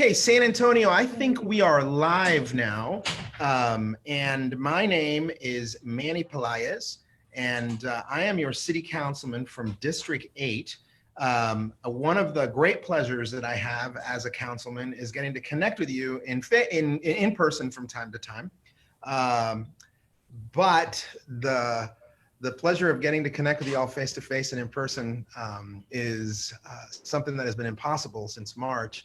Okay, San Antonio, I think we are live now. And my name is Manny Pelaez, and I am your city councilman from District 8. One of the great pleasures that I have as a councilman is getting to connect with you in person from time to time. But the pleasure of getting to connect with you all face to face and in person is something that has been impossible since March.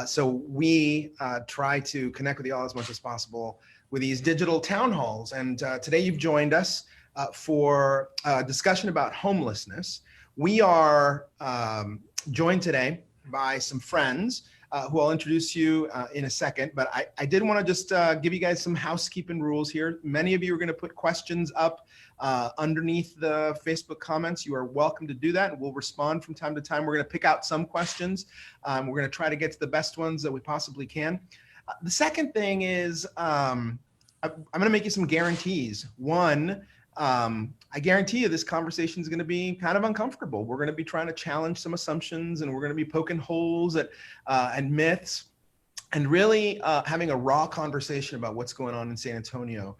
So we try to connect with you all as much as possible with these digital town halls. And today you've joined us for a discussion about homelessness. We are joined today by some friends who I'll introduce you in a second, but I did want to just give you guys some housekeeping rules here. Many of you are going to put questions up underneath the Facebook comments. You are welcome to do that, and we'll respond from time to time. We're going to pick out some questions. We're going to try to get to the best ones that we possibly can. The second thing is I'm going to make you some guarantees. One, I guarantee you this conversation is going to be kind of uncomfortable. We're going to be trying to challenge some assumptions, and we're going to be poking holes at and myths, and really having a raw conversation about what's going on in San Antonio.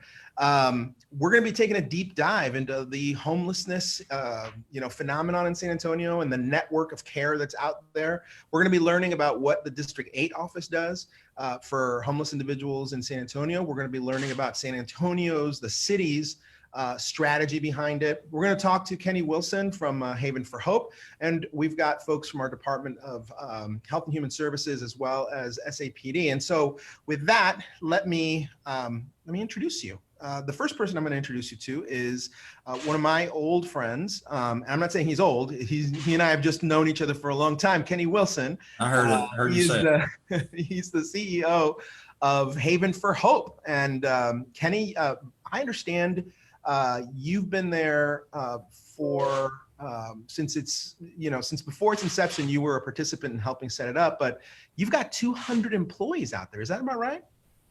We're going to be taking a deep dive into the homelessness phenomenon in San Antonio and the network of care that's out there. We're going to be learning about what the District 8 office does for homeless individuals in San Antonio. We're going to be learning about San Antonio's, the city's, strategy behind it. We're going to talk to Kenny Wilson from Haven for Hope, and we've got folks from our Department of Health and Human Services as well as SAPD. And so with that, let me introduce you. The first person I'm going to introduce you to is one of my old friends. I'm not saying he's old. He and I have just known each other for a long time. Kenny Wilson. I heard you say it. He's the CEO of Haven for Hope. And Kenny, I understand you've been there for since before its inception. You were a participant in helping set it up, but you've got 200 employees out there. Is that about right?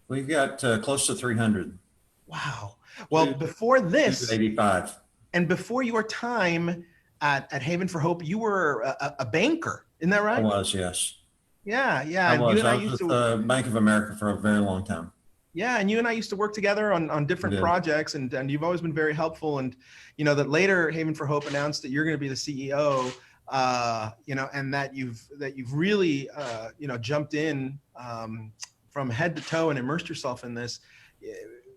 We've got close to 300. Wow. Well, before this, 85. And before your time at Haven for Hope, you were a banker. Isn't that right? I was, yes. Yeah. I was. I was with the Bank of America for a very long time. Yeah, and you and I used to work together on different projects, and you've always been very helpful. And that later Haven for Hope announced that you're going to be the CEO, and that you've really jumped in from head to toe and immersed yourself in this.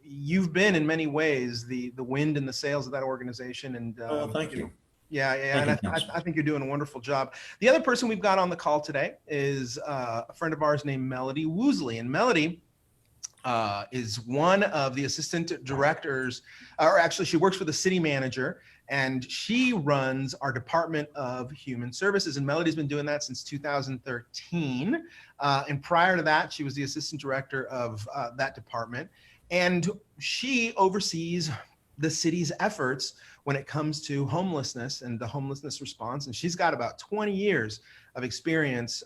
You've been in many ways the wind in the sails of that organization. And thank you. Yeah, and I think you're doing a wonderful job. The other person we've got on the call today is a friend of ours named Melody Woosley, and Melody is one of the assistant directors, or actually she works for the city manager, and she runs our Department of Human Services. And Melody's been doing that since 2013. And prior to that, she was the assistant director of that department. And she oversees the city's efforts when it comes to homelessness and the homelessness response. And she's got about 20 years of experience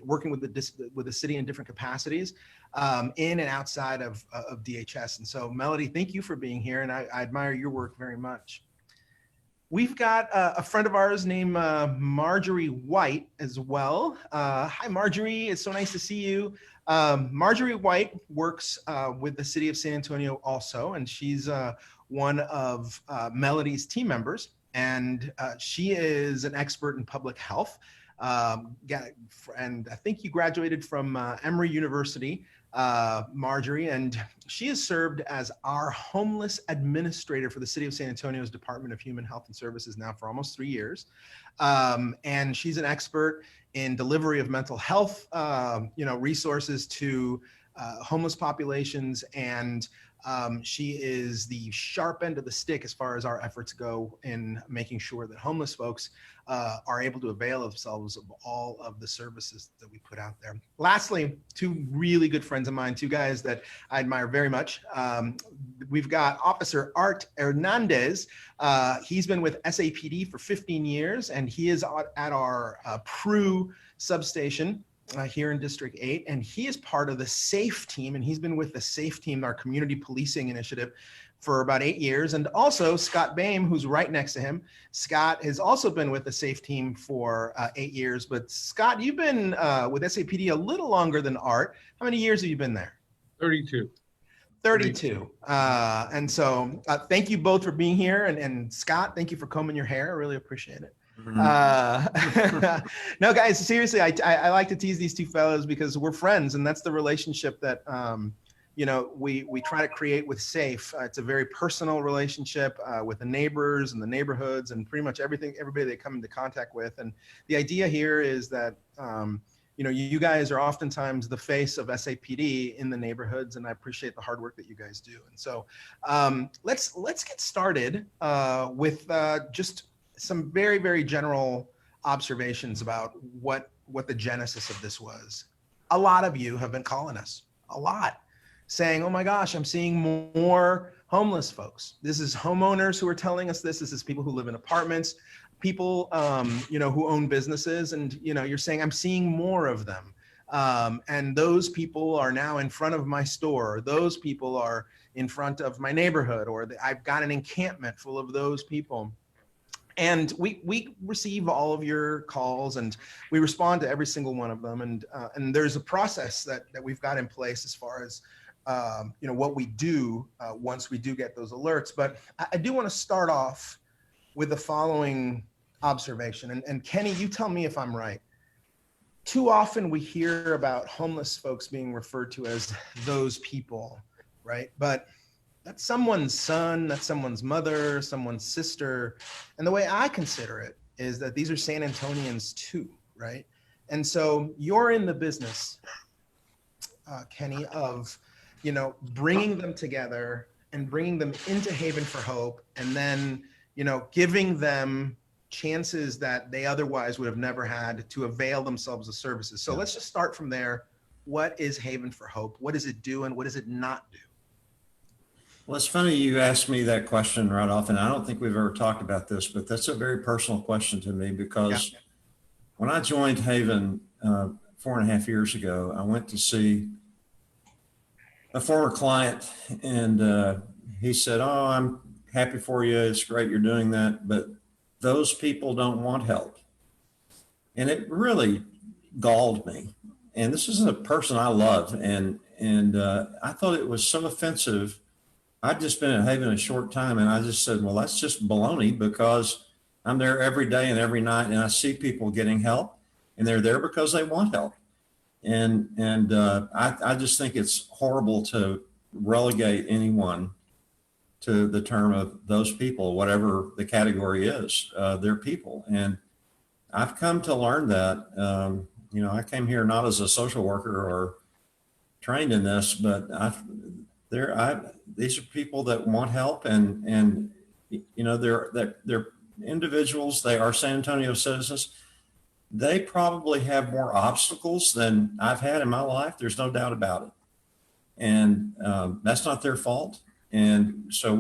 working with the city in different capacities, in and outside of DHS. And so, Melody, thank you for being here, and I admire your work very much. We've got a friend of ours named Morjoriee White as well. Hi, Morjoriee. It's so nice to see you. Morjoriee White works with the city of San Antonio also, and she's one of Melody's team members, and she is an expert in public health. And I think you graduated from Emory University, Morjoriee, and she has served as our homeless administrator for the city of San Antonio's Department of Human Health and Services now for almost 3 years. And she's an expert in delivery of mental health, resources to homeless populations, and she is the sharp end of the stick as far as our efforts go in making sure that homeless folks are able to avail themselves of all of the services that we put out there. Lastly, two really good friends of mine, two guys that I admire very much. We've got Officer Art Hernandez. He's been with SAPD for 15 years, and he is at our Prue substation. here in District 8, and he is part of the SAFFE team, and he's been with the SAFFE team, our community policing initiative, for about 8 years. And also Scott Boehm, who's right next to him. Scott has also been with the SAFFE team for 8 years. But Scott, you've been with SAPD a little longer than Art. How many years have you been there? 32. 32. And so thank you both for being here. And Scott, thank you for combing your hair. I really appreciate it. No, guys, seriously, I like to tease these two fellows because we're friends, and that's the relationship that you know, we try to create with SAFE. It's a very personal relationship with the neighbors and the neighborhoods and pretty much everybody they come into contact with. And the idea here is that you know, you guys are oftentimes the face of SAPD in the neighborhoods, and I appreciate the hard work that you guys do. And so let's get started with just some very, very general observations about what the genesis of this was. A lot of you have been calling us, a lot, saying, oh my gosh, I'm seeing more homeless folks. This is homeowners who are telling us this. This is people who live in apartments, people you know, who own businesses, and you know, you're saying I'm seeing more of them. And those people are now in front of my store. Those people are in front of my neighborhood, or I've got an encampment full of those people. And we receive all of your calls, and we respond to every single one of them. And there's a process that we've got in place as far as you know, what we do once we do get those alerts. But I do want to start off with the following observation. And Kenny, you tell me if I'm right. Too often we hear about homeless folks being referred to as those people, right? But that's someone's son, that's someone's mother, someone's sister. And the way I consider it is that these are San Antonians too, right? And so you're in the business, Kenny, of, you know, bringing them together and bringing them into Haven for Hope, and then, you know, giving them chances that they otherwise would have never had to avail themselves of services. So let's just start from there. What is Haven for Hope? What does it do, and what does it not do? Well, it's funny you asked me that question right off, and I don't think we've ever talked about this, but that's a very personal question to me because when I joined Haven 4.5 years ago, I went to see a former client, and he said, oh, I'm happy for you. It's great you're doing that, but those people don't want help. And it really galled me. And this is a person I love, and I thought it was so offensive. I'd just been at Haven a short time, and I just said, well, that's just baloney, because I'm there every day and every night, and I see people getting help, and they're there because they want help. And I just think it's horrible to relegate anyone to the term of those people, whatever the category is. They're people. And I've come to learn that. You know, I came here not as a social worker or trained in this, but these are people that want help, and you know, they're individuals. They are San Antonio citizens. They probably have more obstacles than I've had in my life. There's no doubt about it. And that's not their fault. And so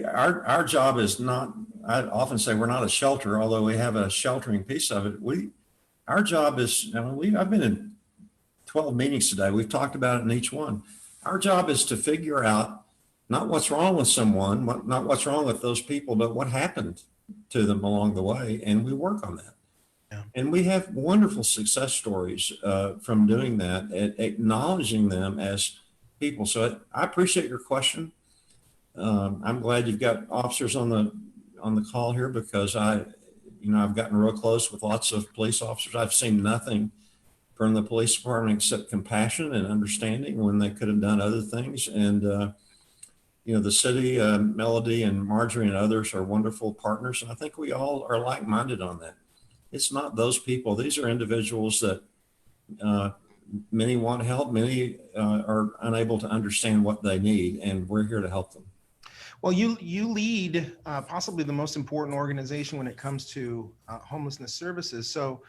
our job is not, I often say we're not a shelter, although we have a sheltering piece of it. Our job is, I've been in 12 meetings today. We've talked about it in each one. Our job is to figure out not what's wrong with someone, not what's wrong with those people, but what happened to them along the way. And we work on that. Yeah. And we have wonderful success stories from doing that, acknowledging them as people. So I appreciate your question. I'm glad you've got officers on the call here, because I've gotten real close with lots of police officers. I've seen nothing from the police department except compassion and understanding when they could have done other things. And you know, the city, Melody and Morjoriee and others are wonderful partners, and I think we all are like-minded on that. It's not those people. These are individuals that many want help, many are unable to understand what they need, and we're here to help them. Well, you lead possibly the most important organization when it comes to homelessness services. So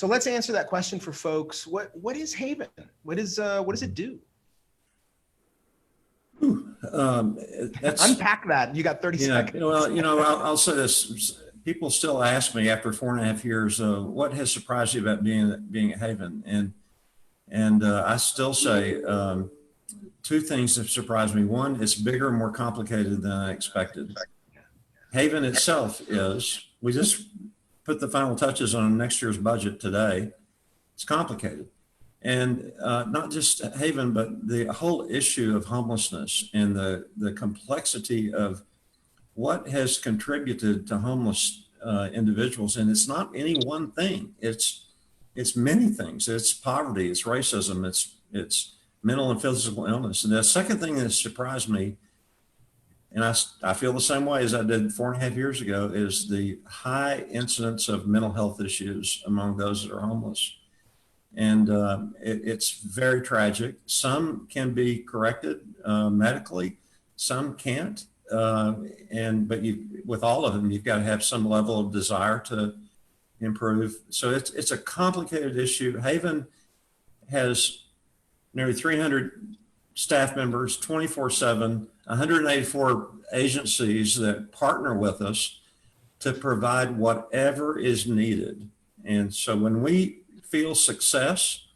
let's answer that question for folks. What is Haven? What does it do? Unpack that. You got 30 seconds. Well, I'll say this. people still ask me after 4.5 years, what has surprised you about being at Haven? And I still say two things have surprised me. One, it's bigger and more complicated than I expected. Haven itself is. We just put the final touches on next year's budget today. It's complicated. And not just Haven, but the whole issue of homelessness and the complexity of what has contributed to homeless individuals. And it's not any one thing. It's many things. It's poverty, it's racism, it's mental and physical illness. And the second thing that surprised me, and I feel the same way as I did 4.5 years ago, is the high incidence of mental health issues among those that are homeless. And it's very tragic. Some can be corrected medically, some can't. But with all of them, you've got to have some level of desire to improve. So it's a complicated issue. Haven has nearly 300 staff members, 24/7, 184 agencies that partner with us to provide whatever is needed. And so when we feel success,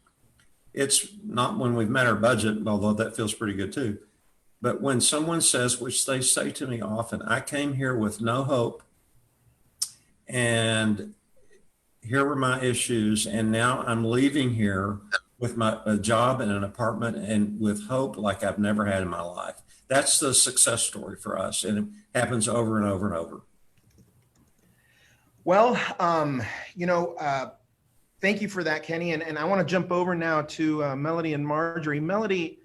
it's not when we've met our budget, although that feels pretty good too. But when someone says, which they say to me often, I came here with no hope and here were my issues, and now I'm leaving here with a job and an apartment and with hope like I've never had in my life. That's the success story for us, and it happens over and over and over. Well, thank you for that, Kenny. And I want to jump over now to Melody and Morjoriee. Melody,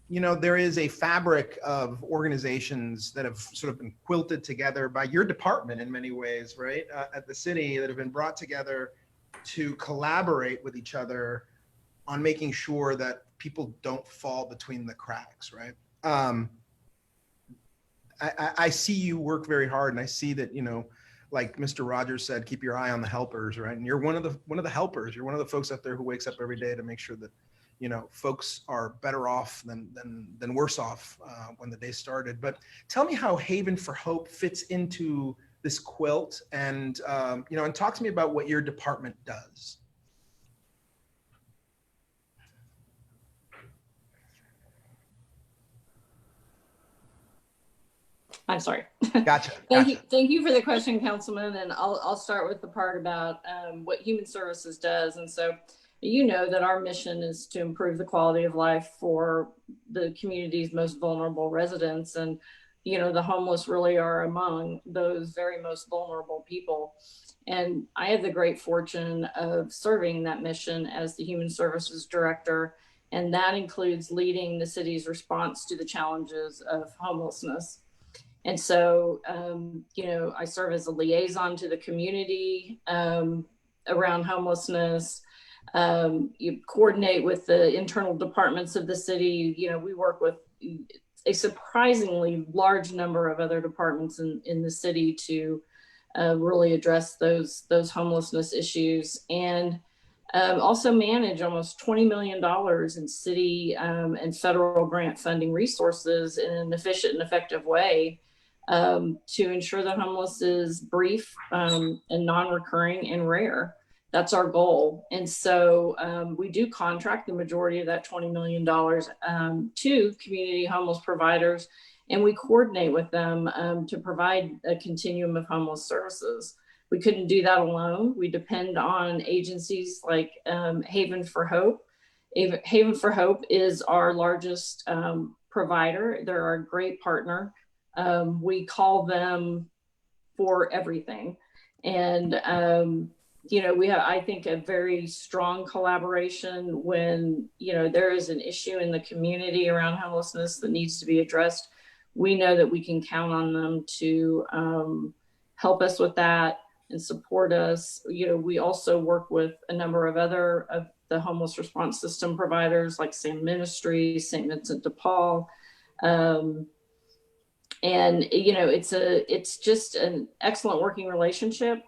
there is a fabric of organizations that have sort of been quilted together by your department in many ways, right, at the city, that have been brought together to collaborate with each other on making sure that people don't fall between the cracks, right? I see you work very hard, and I see that, like Mr. Rogers said, keep your eye on the helpers, right? And you're one of the helpers. You're one of the folks out there who wakes up every day to make sure that, folks are better off than worse off when the day started. But tell me how Haven for Hope fits into this quilt, and and talk to me about what your department does. I'm sorry. Gotcha. Thank you for the question, Councilman. And I'll start with the part about what Human Services does. And so, that our mission is to improve the quality of life for the community's most vulnerable residents. And, the homeless really are among those very most vulnerable people. And I have the great fortune of serving that mission as the Human Services Director. And that includes leading the city's response to the challenges of homelessness. And so, I serve as a liaison to the community around homelessness. You coordinate with the internal departments of the city. We work with a surprisingly large number of other departments in the city to really address those homelessness issues, and also manage almost $20 million in city and federal grant funding resources in an efficient and effective way to ensure that homeless is brief and non-recurring and rare. That's our goal. And so we do contract the majority of that $20 million to community homeless providers, and we coordinate with them to provide a continuum of homeless services. We couldn't do that alone. We depend on agencies like Haven for Hope. Haven for Hope is our largest provider. They're our great partner. We call them for everything. And we have, I think, a very strong collaboration when, there is an issue in the community around homelessness that needs to be addressed. We know that we can count on them to help us with that and support us. We also work with a number of other of the homeless response system providers like Same Ministries, St. Vincent de Paul. And, it's just an excellent working relationship.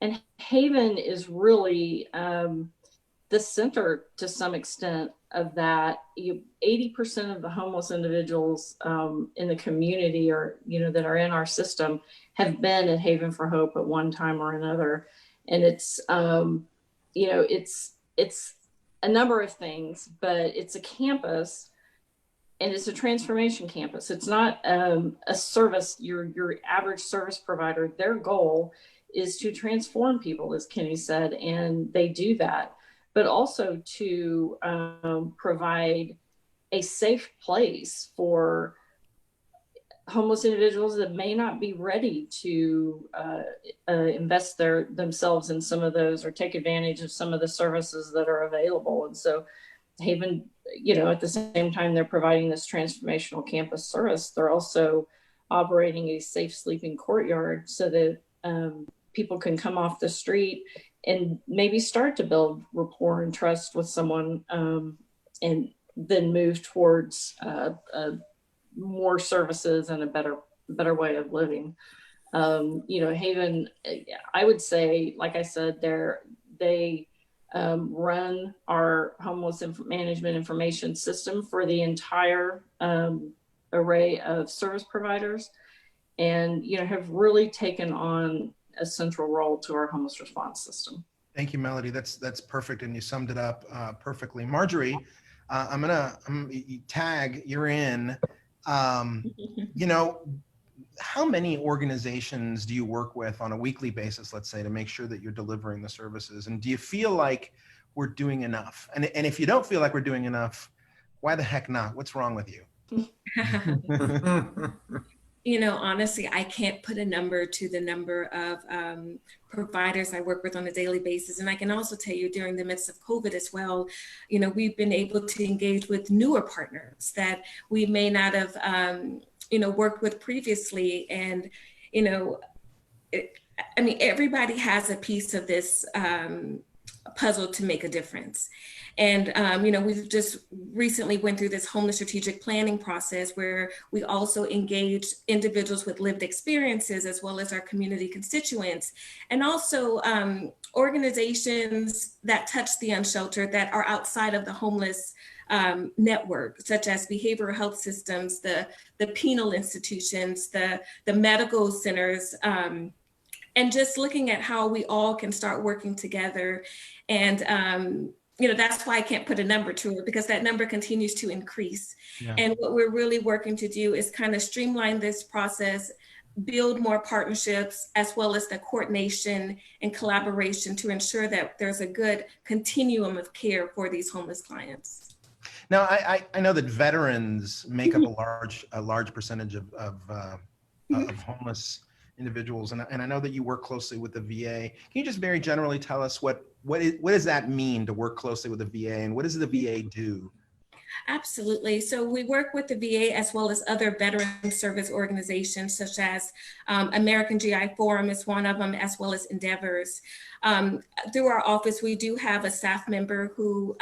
And Haven is really the center to some extent of that. 80% of the homeless individuals in the community, or that are in our system, have been at Haven for Hope at one time or another. And it's it's a number of things, but it's a campus, and it's a transformation campus. It's not a service, your average service provider. Their goal is to transform people, as Kenny said, and they do that, but also to provide a safe place for homeless individuals that may not be ready to invest themselves in some of those, or take advantage of some of the services that are available. And so Haven, at the same time they're providing this transformational campus service, they're also operating a safe sleeping courtyard so that people can come off the street and maybe start to build rapport and trust with someone, and then move towards more services and a better way of living. Haven, I would say, like I said, they run our homeless management information system for the entire array of service providers, and have really taken on a central role to our homeless response system. Thank you, Melody. That's perfect, and you summed it up perfectly. Morjoriee, I'm gonna tag. You're in. How many organizations do you work with on a weekly basis, let's say, to make sure that you're delivering the services? And do you feel like we're doing enough? And if you don't feel like we're doing enough, why the heck not? What's wrong with you? Honestly, I can't put a number to the number of providers I work with on a daily basis. And I can also tell you, during the midst of COVID as well, we've been able to engage with newer partners that we may not have, worked with previously. And, everybody has a piece of this puzzle to make a difference. And, we've just recently went through this homeless strategic planning process where we also engage individuals with lived experiences, as well as our community constituents, and also organizations that touch the unsheltered that are outside of the homeless network, such as behavioral health systems, the penal institutions, the medical centers, and just looking at how we all can start working together. And, that's why I can't put a number to it, because that number continues to increase. Yeah. And what we're really working to do is kind of streamline this process, build more partnerships, as well as the coordination and collaboration to ensure that there's a good continuum of care for these homeless clients. Now, I know that veterans make up a large percentage of homeless individuals, and I know that you work closely with the VA. Can you just very generally tell us what does that mean to work closely with the VA, and what does the VA do? Absolutely. So we work with the VA as well as other veteran service organizations, such as American GI Forum is one of them, as well as Endeavors. Through our office, we do have a staff member who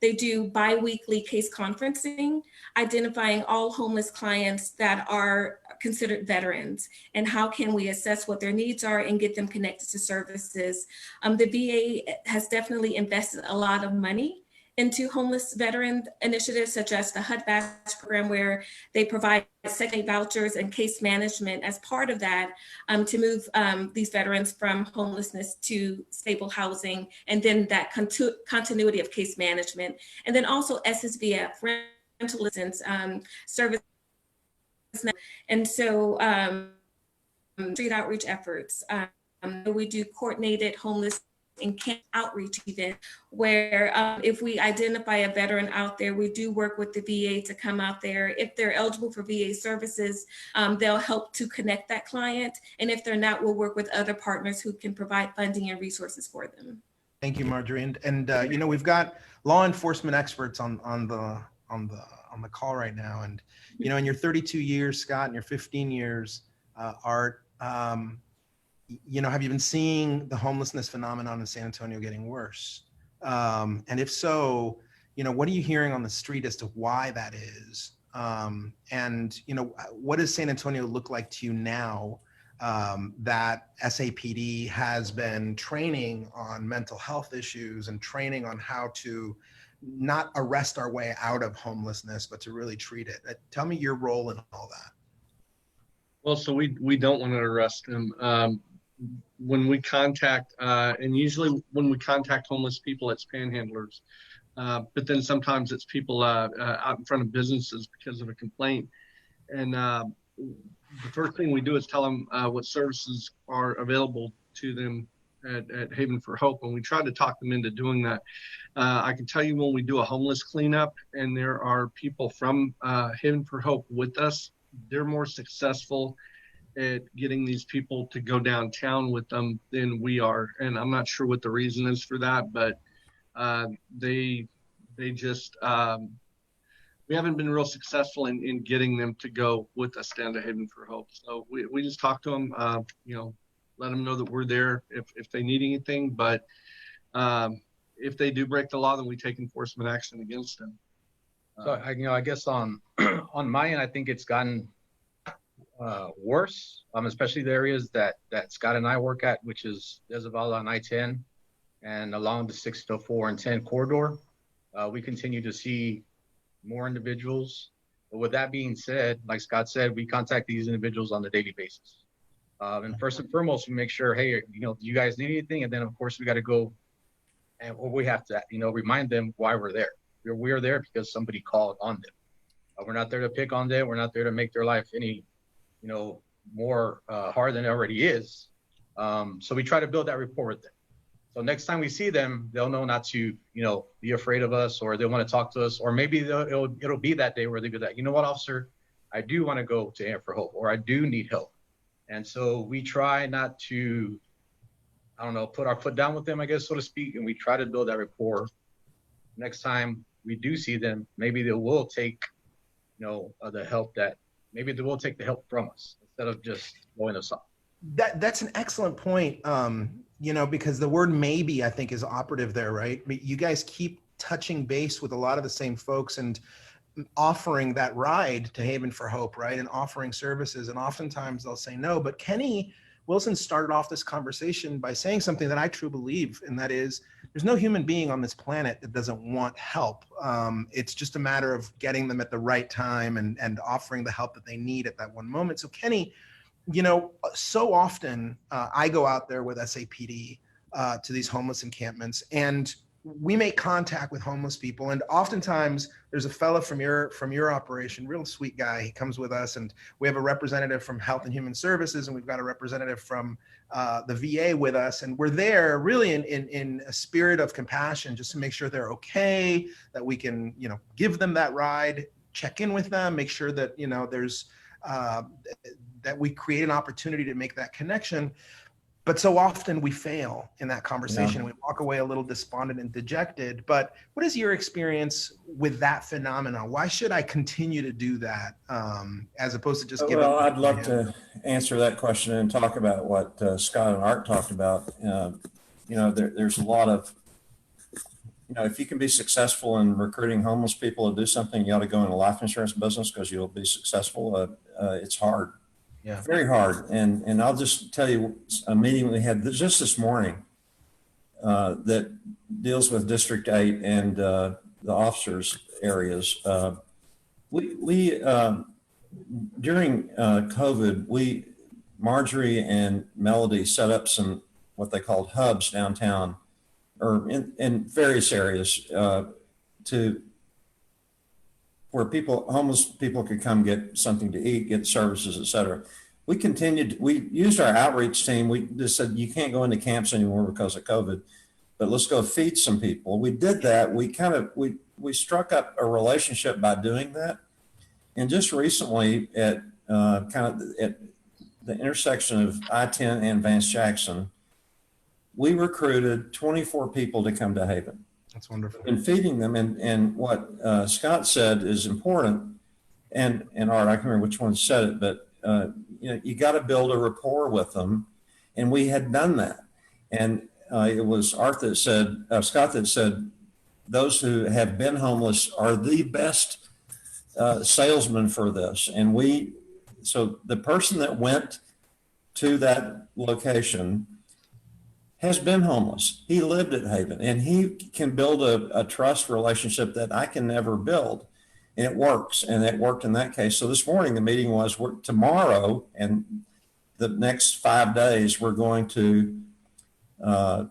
they do bi-weekly case conferencing, identifying all homeless clients that are considered veterans, and how can we assess what their needs are and get them connected to services. The VA has definitely invested a lot of money into homeless veteran initiatives, such as the HUD Voucher program, where they provide Section 8 vouchers and case management as part of that, to move these veterans from homelessness to stable housing, and then that continuity of case management. And then also SSVF, rental assistance, service. And so street outreach efforts. We do coordinated homeless and camp outreach event where if we identify a veteran out there, we do work with the VA to come out there. If they're eligible for VA services, they'll help to connect that client. And if they're not, we'll work with other partners who can provide funding and resources for them. Thank you, Morjoriee. And we've got law enforcement experts on the call right now. And in your 32 years, Scott, and your 15 years, Art, have you been seeing the homelessness phenomenon in San Antonio getting worse? And if so, what are you hearing on the street as to why that is? And what does San Antonio look like to you now that SAPD has been training on mental health issues and training on how to not arrest our way out of homelessness, but to really treat it. Tell me your role in all that. Well, so we don't want to arrest them. When we contact, and usually when we contact homeless people, it's panhandlers. But then sometimes it's people out in front of businesses because of a complaint. And the first thing we do is tell them what services are available to them at Haven for Hope, and we try to talk them into doing that. I can tell you when we do a homeless cleanup and there are people from Haven for Hope with us, they're more successful at getting these people to go downtown with them than we are. And I'm not sure what the reason is for that, but they just, we haven't been real successful in getting them to go with us down to Haven for Hope. So we just talk to them, let them know that we're there if they need anything. But if they do break the law, then we take enforcement action against them. So I guess on on my end, I think it's gotten worse, especially the areas that Scott and I work at, which is Isabella on I-10 and along the 604 and 10 corridor. We continue to see more individuals. But with that being said, like Scott said, we contact these individuals on a daily basis. And first and foremost, we make sure, hey, do you guys need anything? And then of course we got to go and we have to, remind them why we're there. We are there because somebody called on them. We're not there to pick on them. We're not there to make their life any, more hard than it already is. So we try to build that rapport with them. So next time we see them, they'll know not to, be afraid of us, or they want to talk to us, or maybe it'll be that day where they go that, you know what, officer, I do want to go to Haven for Hope, or I do need help. And so we try not to, put our foot down with them, I guess, so to speak, and we try to build that rapport. Next time we do see them, maybe they will take, the help maybe they will take the help from us instead of just blowing us off. That's an excellent point. Because the word maybe, I think, is operative there, right? You guys keep touching base with a lot of the same folks and offering that ride to Haven for Hope, right? And offering services. And oftentimes they'll say no. But Kenny Wilson started off this conversation by saying something that I truly believe, and that is there's no human being on this planet that doesn't want help. It's just a matter of getting them at the right time and offering the help that they need at that one moment. So Kenny, so often I go out there with SAPD to these homeless encampments, and we make contact with homeless people. And oftentimes there's a fella from your operation, real sweet guy. He comes with us, and we have a representative from Health and Human Services, and we've got a representative from the VA with us. And we're there really in a spirit of compassion, just to make sure they're okay, that we can, give them that ride, check in with them, make sure that, there's that we create an opportunity to make that connection. But so often we fail in that conversation. Yeah. We walk away a little despondent and dejected. But what is your experience with that phenomenon? Why should I continue to do that as opposed to just giving? Well, I'd love to answer that question and talk about what Scott and Art talked about. There's a lot of, if you can be successful in recruiting homeless people to do something, you ought to go in the life insurance business because you'll be successful. It's hard. Yeah, very hard. And I'll just tell you a meeting we had just this morning that deals with District 8 and the officers areas. We during COVID, Morjoriee and Melody set up some what they called hubs downtown or in various areas where homeless people could come get something to eat, get services, et cetera. We used our outreach team. We just said, you can't go into camps anymore because of COVID, but let's go feed some people. We did that. We struck up a relationship by doing that. And just recently at the intersection of I-10 and Vance Jackson, we recruited 24 people to come to Haven. That's wonderful. And feeding them. And what Scott said is important. And Art, I can't remember which one said it, but you got to build a rapport with them. And we had done that. And it was Scott that said, those who have been homeless are the best salesman for this. And so the person that went to that location has been homeless. He lived at Haven, and he can build a trust relationship that I can never build. And it works, and it worked in that case. So this morning, the meeting was tomorrow and the next 5 days, we're going to, I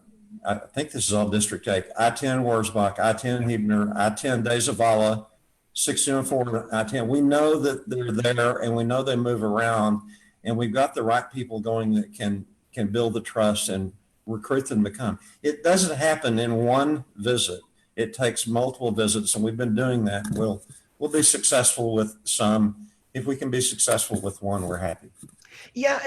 think this is all District 8, I-10 Wurzbach, I-10 Huebner, I-10 De Zavala, 1604 I-10. We know that they're there, and we know they move around, and we've got the right people going that can build the trust and recruit them to come. It doesn't happen in one visit. It takes multiple visits, and we've been doing that. We'll be successful with some. If we can be successful with one, we're happy. Yeah,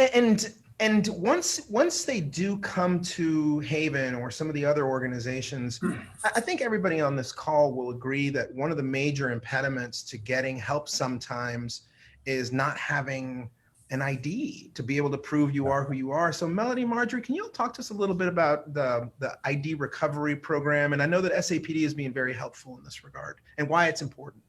and once they do come to Haven or some of the other organizations, I think everybody on this call will agree that one of the major impediments to getting help sometimes is not having an ID to be able to prove you are who you are. So Melody, Morjoriee, can you talk to us a little bit about the ID recovery program? And I know that SAPD is being very helpful in this regard and why it's important.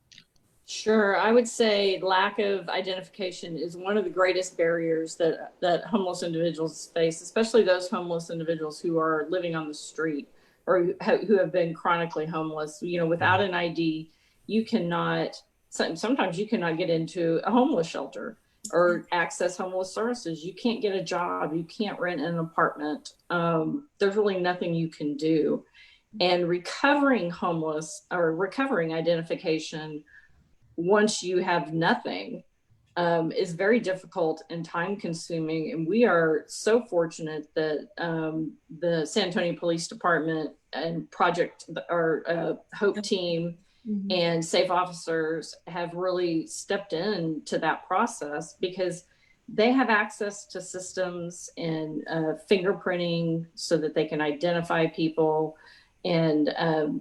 Sure. I would say lack of identification is one of the greatest barriers that homeless individuals face, especially those homeless individuals who are living on the street or who have been chronically homeless. You know, without an ID, you cannot, sometimes you cannot get into a homeless shelter or access homeless services. You can't get a job. You can't rent an apartment. There's really nothing you can do. And recovering identification once you have nothing is very difficult and time consuming. And we are so fortunate that the San Antonio Police Department and Hope team and SAFE officers have really stepped into that process because they have access to systems and fingerprinting so that they can identify people, and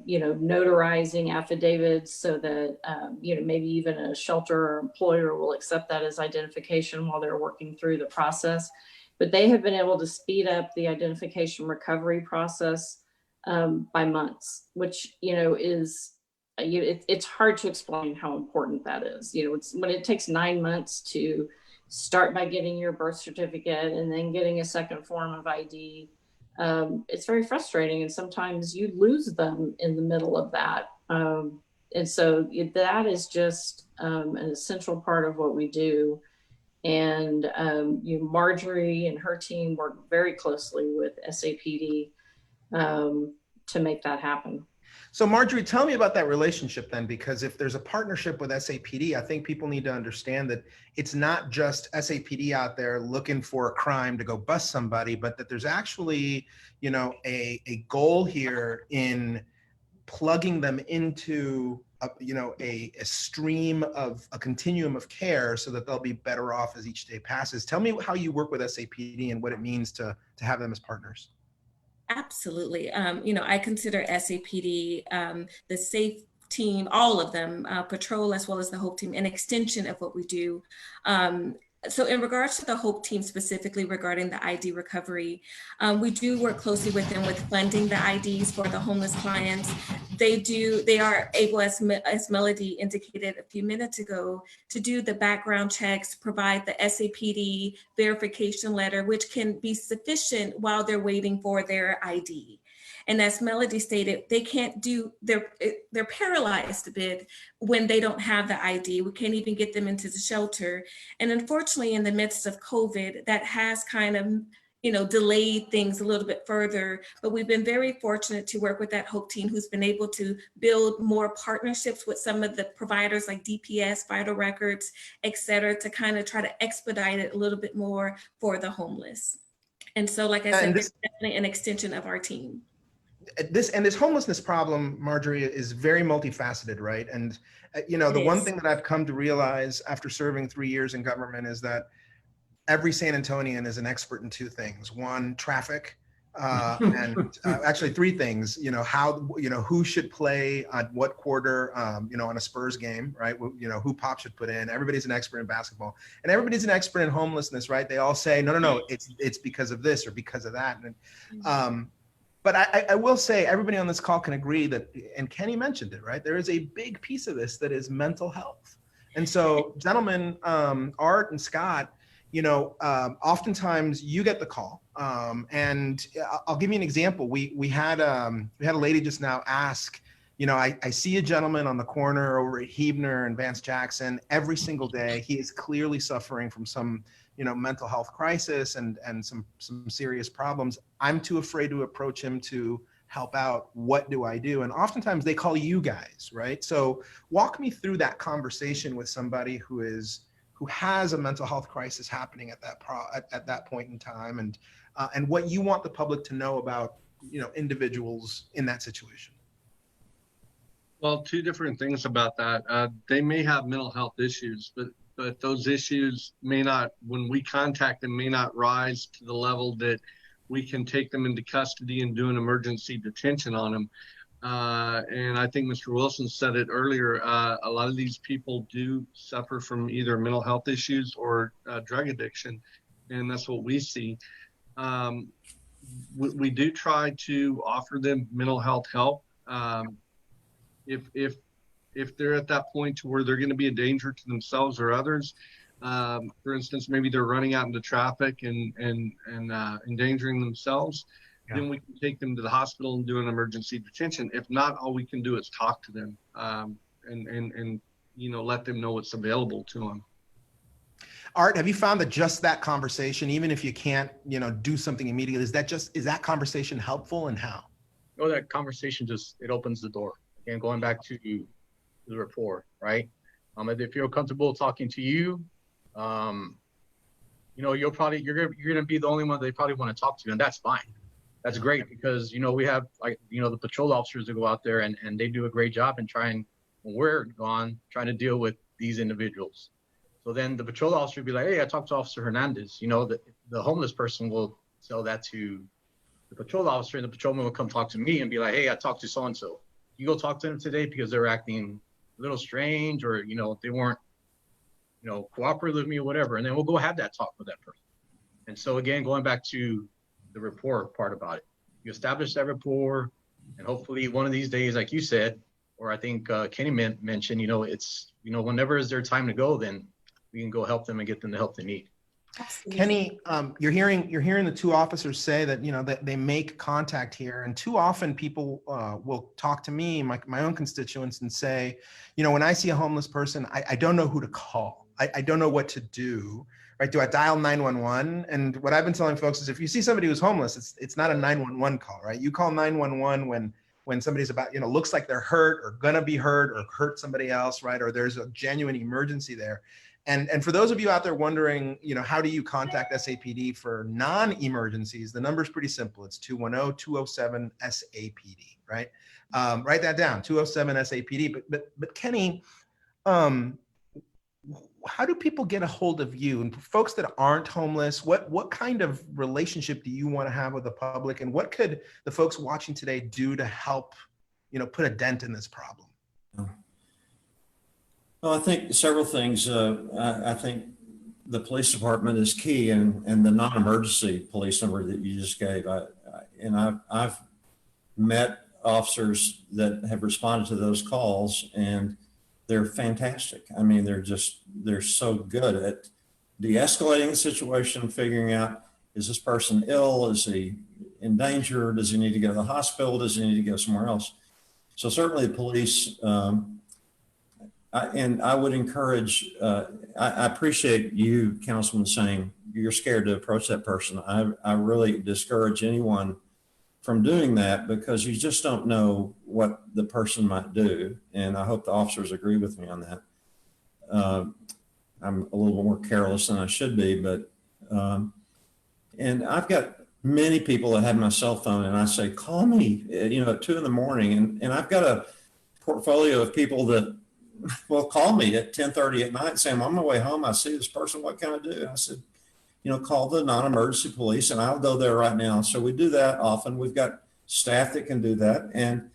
notarizing affidavits so that maybe even a shelter or employer will accept that as identification while they're working through the process. But they have been able to speed up the identification recovery process by months, which is it's hard to explain how important that is. It's when it takes 9 months to start by getting your birth certificate and then getting a second form of ID. It's very frustrating, and sometimes you lose them in the middle of that. And so that is just an essential part of what we do. And Morjoriee and her team work very closely with SAPD to make that happen. So Morjoriee, tell me about that relationship then, because if there's a partnership with SAPD, I think people need to understand that it's not just SAPD out there looking for a crime to go bust somebody, but that there's actually, a goal here in plugging them into a stream of a continuum of care so that they'll be better off as each day passes. Tell me how you work with SAPD and what it means to have them as partners. Absolutely. I consider SAPD, the SAFE team, all of them, Patrol as well as the Hope team, an extension of what we do. So in regards to the Hope team specifically regarding the ID recovery, we do work closely with them with funding the IDs for the homeless clients. They are able, as Melody indicated a few minutes ago, to do the background checks, provide the SAPD verification letter, which can be sufficient while they're waiting for their ID. And as Melody stated, they can't they're paralyzed a bit when they don't have the ID. We can't even get them into the shelter. And unfortunately, in the midst of COVID, that has kind of, delayed things a little bit further. But we've been very fortunate to work with that Hope team who's been able to build more partnerships with some of the providers like DPS, Vital Records, et cetera, to kind of try to expedite it a little bit more for the homeless. And so, like I said, it's definitely an extension of our team. This homelessness problem, Morjoriee, is very multifaceted, right? And the one thing that I've come to realize after serving 3 years in government is that every San Antonian is an expert in two things: one, traffic, and actually three things. Who should play at what quarter, on a Spurs game, right? Who Pop should put in. Everybody's an expert in basketball, and everybody's an expert in homelessness, right? They all say, no, it's because of this or because of that, and but I will say everybody on this call can agree that, and Kenny mentioned it, right? There is a big piece of this that is mental health. And so, gentlemen, Art and Scott, oftentimes you get the call, and I'll give you an example. We had a lady just now ask, I see a gentleman on the corner over at Huebner and Vance Jackson every single day. He is clearly suffering from some, mental health crisis and some serious problems. I'm too afraid to approach him to help out. What do I do? And oftentimes they call you guys, right? So walk me through that conversation with somebody who has a mental health crisis happening at that point in time, and what you want the public to know about, individuals in that situation. Well, two different things about that. They may have mental health issues, but those issues may not, when we contact them, may not rise to the level that we can take them into custody and do an emergency detention on them. And I think Mr. Wilson said it earlier, a lot of these people do suffer from either mental health issues or drug addiction, and that's what we see. We do try to offer them mental health help. If they're at that point to where they're going to be a danger to themselves or others, for instance, maybe they're running out into traffic and endangering themselves, then we can take them to the hospital and do an emergency detention. If not, all we can do is talk to them and let them know what's available to them. Art, have you found that just that conversation, even if you can't, do something immediately, is that conversation helpful, and how? Oh, that conversation it opens the door. Again, going back to the rapport, right? If they feel comfortable talking to you, you're gonna be the only one they probably want to talk to, and that's fine. That's great, because we have the patrol officers that go out there and they do a great job and when we're gone, trying to deal with these individuals. So then the patrol officer will be like, hey, I talked to Officer Hernandez. The homeless person will tell that to the patrol officer, and the patrolman will come talk to me and be like, hey, I talked to so-and-so. You go talk to them today because they're acting a little strange, or they weren't cooperative with me or whatever, and then we'll go have that talk with that person. And so again, going back to the rapport part about it, you establish that rapport, and hopefully one of these days, like you said, or I think Kenny mentioned, it's whenever is their time to go, then we can go help them and get them the help they need. Absolutely. Kenny, you're hearing the two officers say that that they make contact here, and too often people will talk to me, my own constituents, and say, when I see a homeless person, I don't know who to call. I don't know what to do. Right? Do I dial 911? And what I've been telling folks is, if you see somebody who's homeless, it's not a 911 call, right? You call 911 when somebody's about, looks like they're hurt or gonna be hurt or hurt somebody else, right? Or there's a genuine emergency there. And for those of you out there wondering, how do you contact SAPD for non-emergencies? The number is pretty simple. It's 210-207-SAPD, right? Write that down, 207-SAPD. But Kenny, how do people get a hold of you? And folks that aren't homeless, what kind of relationship do you want to have with the public? And what could the folks watching today do to help, put a dent in this problem? Well, I think several things. I think the police department is key, and the non-emergency police number that you just gave. I've met officers that have responded to those calls, and they're fantastic. I mean, they're so good at de-escalating the situation, figuring out, is this person ill? Is he in danger? Does he need to go to the hospital? Does he need to go somewhere else? So certainly the police, and I would encourage, I appreciate you, Councilman, saying you're scared to approach that person. I really discourage anyone from doing that, because you just don't know what the person might do. And I hope the officers agree with me on that. I'm a little more careless than I should be, but, and I've got many people that have my cell phone, and I say, call me, at 2 a.m. And I've got a portfolio of people that will call me at 10:30 at night saying, I'm on my way home, I see this person, what can I do? And I said, call the non-emergency police, and I'll go there right now. So we do that often. We've got staff that can do that. And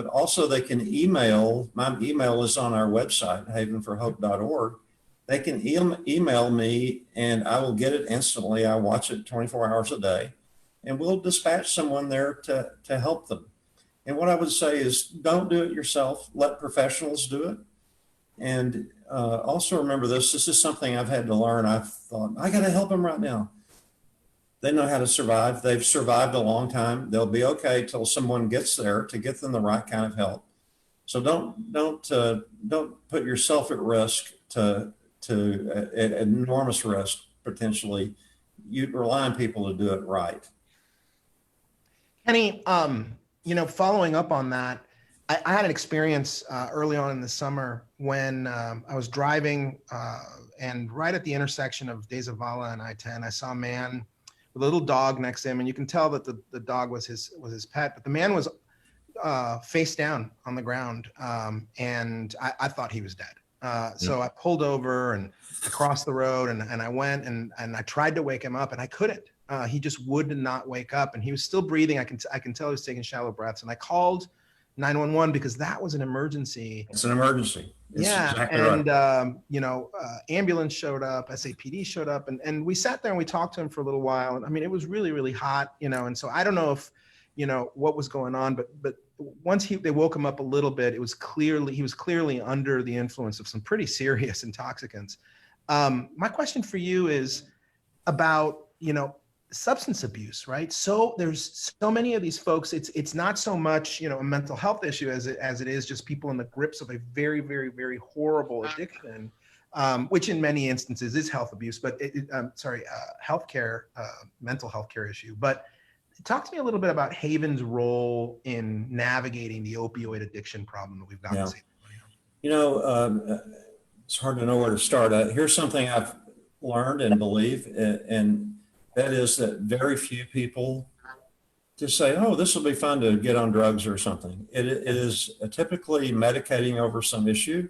also they can email. My email is on our website, havenforhope.org. They can email me, and I will get it instantly. I watch it 24 hours a day, and we'll dispatch someone there to help them. And what I would say is, don't do it yourself. Let professionals do it. And also remember this. This is something I've had to learn. I've thought, I got to help them right now. They know how to survive. They've survived a long time. They'll be okay till someone gets there to get them the right kind of help. So don't put yourself at risk to enormous risk potentially. You rely on people to do it right. Kenny, following up on that, I had an experience early on in the summer when I was driving and right at the intersection of De Zavala and I-10, I saw a man with a little dog next to him, and you can tell that the dog was his pet, but the man was face down on the ground, and I thought he was dead. So I pulled over and I crossed the road, and I went and I tried to wake him up, and I couldn't. He just would not wake up, and he was still breathing. I can tell he was taking shallow breaths, and I called 911 because that was an emergency. It's an emergency. It's exactly and right. Ambulance showed up, SAPD showed up, and we sat there and we talked to him for a little while. And I mean, it was really, really hot, and so I don't know if what was going on, but once they woke him up a little bit, he was clearly under the influence of some pretty serious intoxicants. My question for you is about substance abuse, right? So there's so many of these folks. It's not so much a mental health issue as it is just people in the grips of a very, very, very horrible addiction, which in many instances is health abuse, but healthcare, mental health care issue. But talk to me a little bit about Haven's role in navigating the opioid addiction problem that we've got. It's hard to know where to start. Here's something I've learned and believe, and that is that very few people just say, oh, this will be fun to get on drugs or something. It is typically medicating over some issue.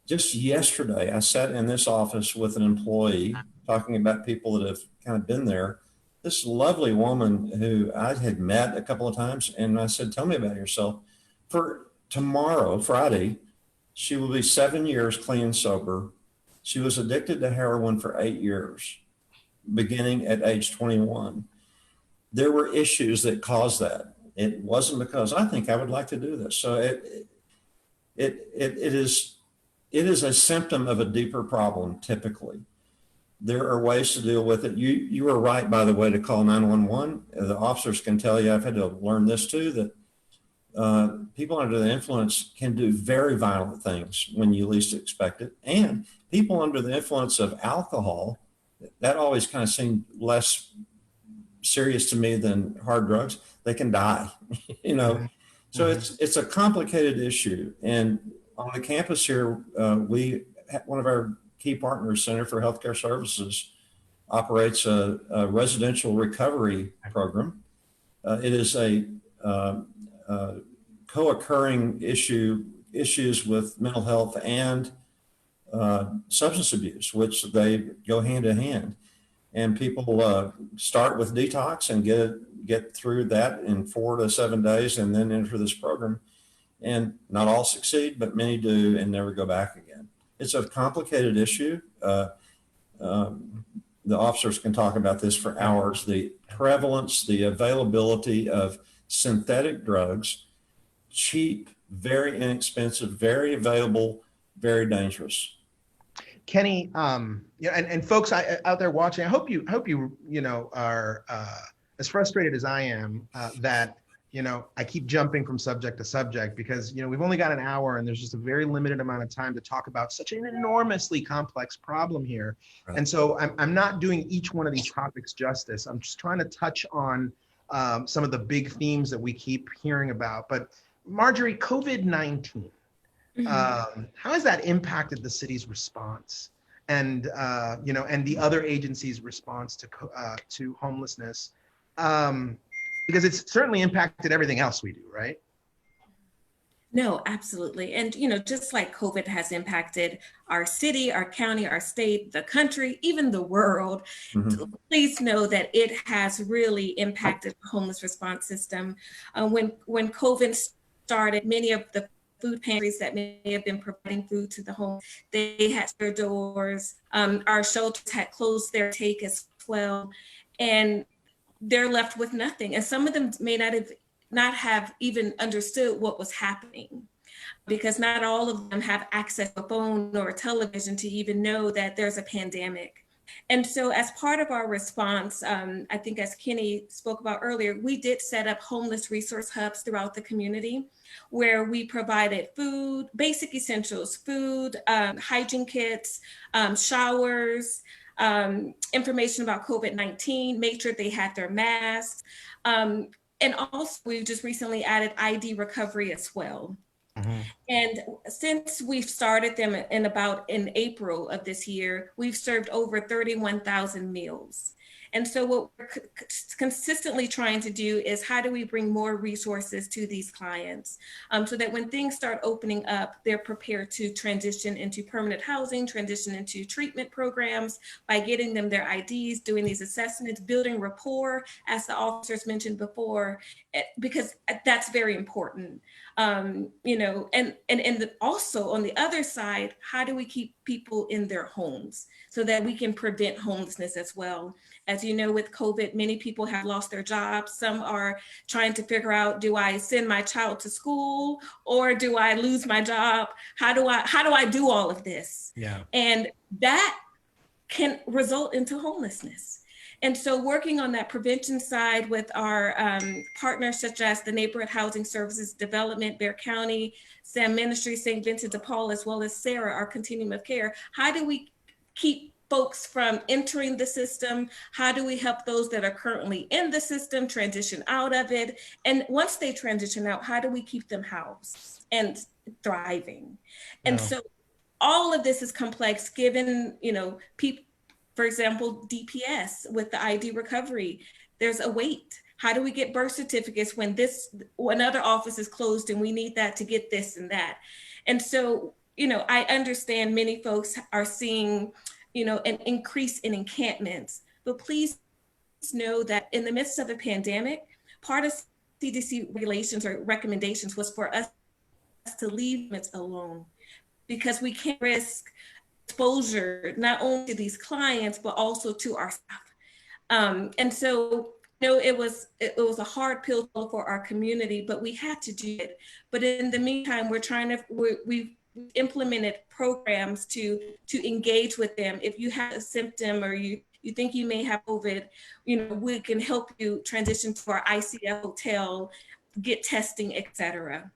Just yesterday, I sat in this office with an employee talking about people that have kind of been there. This lovely woman who I had met a couple of times, and I said, tell me about yourself. For tomorrow, Friday, she will be 7 years clean and sober. She was addicted to heroin for 8 years, beginning at age 21. There were issues that caused that. It wasn't because I think I would like to do this. So it is a symptom of a deeper problem, typically. There are ways to deal with it. You were right, by the way, to call 911. The officers can tell you, I've had to learn this too, that people under the influence can do very violent things when you least expect it. And people under the influence of alcohol, that always kind of seemed less serious to me than hard drugs. They can die, So it's a complicated issue. And on the campus here, one of our key partners, Center for Healthcare Services, operates a residential recovery program. It is a co-occurring issues with mental health and substance abuse, which they go hand in hand. And people start with detox and get through that in 4 to 7 days and then enter this program. And not all succeed, but many do and never go back again. It's a complicated issue. The officers can talk about this for hours. The prevalence, the availability of synthetic drugs, cheap, very inexpensive, very available, very dangerous. Kenny, and folks out there watching, I hope you are as frustrated as I am that I keep jumping from subject to subject because we've only got an hour and there's just a very limited amount of time to talk about such an enormously complex problem here. Right. And so I'm not doing each one of these topics justice. I'm just trying to touch on some of the big themes that we keep hearing about. But Morjoriee, COVID-19. How has that impacted the city's response and and the other agencies' response to homelessness? Because it's certainly impacted everything else we do, right? No, absolutely. And, just like COVID has impacted our city, our county, our state, the country, even the world, please know that it has really impacted the homeless response system. When COVID started, many of the food pantries that may have been providing food to the home, they had their doors. Our shelters had closed their take as well. And they're left with nothing. And some of them may not have even understood what was happening. because not all of them have access to a phone or a television to even know that there's a pandemic. And so as part of our response, I think as Kenny spoke about earlier, we did set up homeless resource hubs throughout the community where we provided food, basic essentials, food, hygiene kits, showers, information about COVID-19, made sure they had their masks. And also we've just recently added ID recovery as well. Mhm. And since we've started them in April of this year, we've served over 31,000 meals. And so what we're consistently trying to do is how do we bring more resources to these clients so that when things start opening up, they're prepared to transition into permanent housing, transition into treatment programs by getting them their IDs, doing these assessments, building rapport, as the officers mentioned before, because that's very important. You know, and also on the other side, how do we keep people in their homes so that we can prevent homelessness as well? As you know, with COVID, many people have lost their jobs. Some are trying to figure out, do I send my child to school or do I lose my job? How do I do all of this? Yeah. And that can result into homelessness. And so working on that prevention side with our partners such as the Neighborhood Housing Services Development, Bexar County, Sam Ministry, St. Vincent de Paul, as well as Sarah, our continuum of care, how do we keep folks from entering the system? How do we help those that are currently in the system transition out of it? And once they transition out, how do we keep them housed and thriving? And so all of this is complex given, you know, people, for example, DPS with the ID recovery, there's a wait. How do we get birth certificates when another office is closed and we need that to get this and that? And so, you know, I understand many folks are seeing, you know, an increase in encampments, but please know that in the midst of a pandemic, part of CDC regulations or recommendations was for us to leave it alone because we can't risk exposure not only to these clients but also to our staff. And so, you know, it was a hard pill for our community, but we had to do it. But in the meantime, we've implemented programs to engage with them. If you have a symptom or you think you may have COVID, you know, we can help you transition to our ICF hotel, get testing, etc.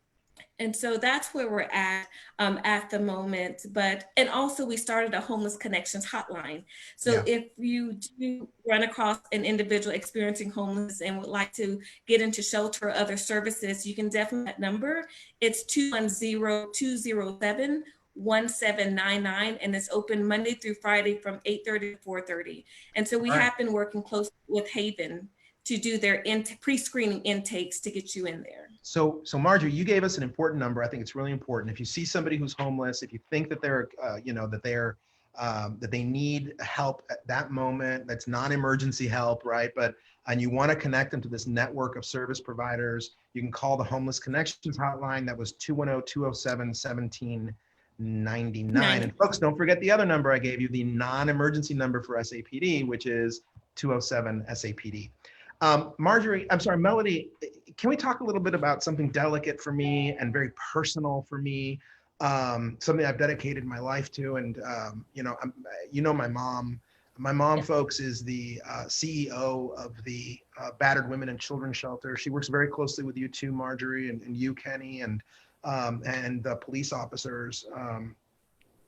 And so that's where we're at the moment. And also we started a Homeless Connections hotline. So if you do run across an individual experiencing homelessness and would like to get into shelter or other services, you can definitely that number. It's 210-207-1799, and it's open Monday through Friday from 8:30 to 4:30. And so we have been working closely with Haven to do their pre-screening intakes to get you in there. So Morjoriee, you gave us an important number. I think it's really important. If you see somebody who's homeless, if you think that they're, that they need help at that moment, that's non-emergency help, right? And you want to connect them to this network of service providers, you can call the Homeless Connections hotline. That was 210-207-1799. And folks, don't forget the other number I gave you, the non-emergency number for SAPD, which is 207-SAPD. Melody, can we talk a little bit about something delicate for me and very personal for me, something I've dedicated my life to? And, my mom. My mom, folks, is the CEO of the Battered Women and Children Shelter. She works very closely with you too, Morjoriee, and you, Kenny, and the police officers.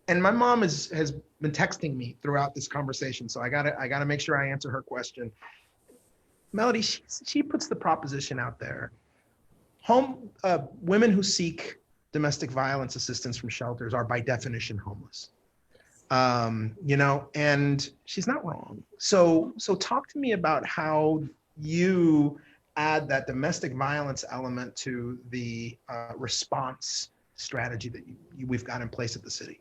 And my mom has been texting me throughout this conversation, so I gotta make sure I answer her question. Melody, she puts the proposition out there. Women who seek domestic violence assistance from shelters are by definition homeless. And she's not wrong. So talk to me about how you add that domestic violence element to the response strategy that we've got in place at the city.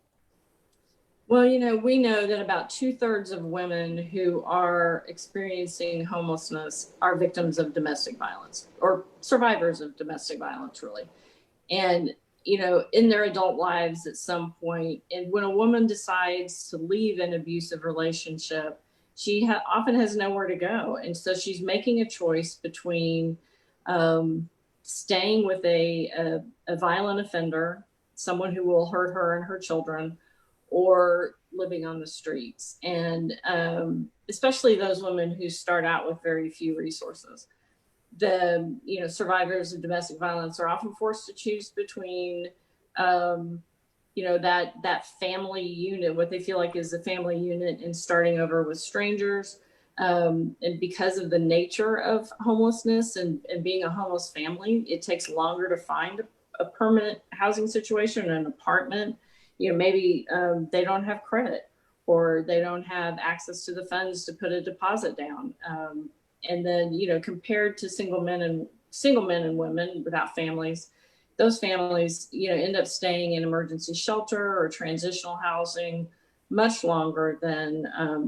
Well, we know that about 2/3 of women who are experiencing homelessness are victims of domestic violence or survivors of domestic violence, really. And, in their adult lives at some point, and when a woman decides to leave an abusive relationship, she often has nowhere to go. And so she's making a choice between staying with a violent offender, someone who will hurt her and her children, or living on the streets. And especially those women who start out with very few resources. The survivors of domestic violence are often forced to choose between that family unit, what they feel like is a family unit, and starting over with strangers. And because of the nature of homelessness and being a homeless family, it takes longer to find a permanent housing situation, an apartment. Maybe they don't have credit, or they don't have access to the funds to put a deposit down. And then, compared to single men and women without families, those families, end up staying in emergency shelter or transitional housing much longer than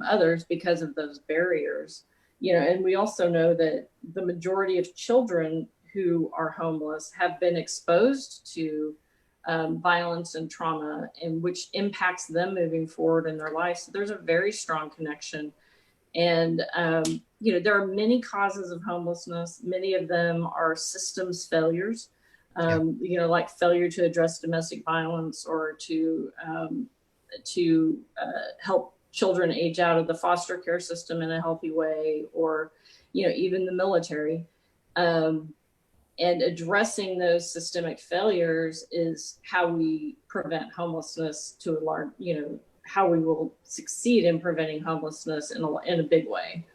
others because of those barriers. And we also know that the majority of children who are homeless have been exposed to violence and trauma, and which impacts them moving forward in their life. So there's a very strong connection. And, there are many causes of homelessness. Many of them are systems failures, like failure to address domestic violence, or to help children age out of the foster care system in a healthy way, or, even the military. And addressing those systemic failures is how we prevent homelessness to a large, how we will succeed in preventing homelessness in a big way,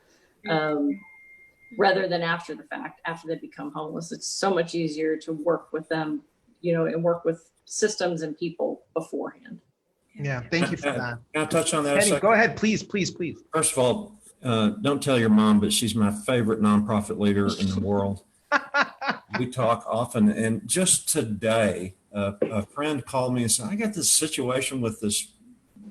rather than after the fact, after they become homeless. It's so much easier to work with them, and work with systems and people beforehand. Yeah, thank you for that. Can I touch on that a Kenny, second? go ahead, please. First of all, don't tell your mom, but she's my favorite nonprofit leader in the world. We talk often, and just today, a friend called me and said, I got this situation with this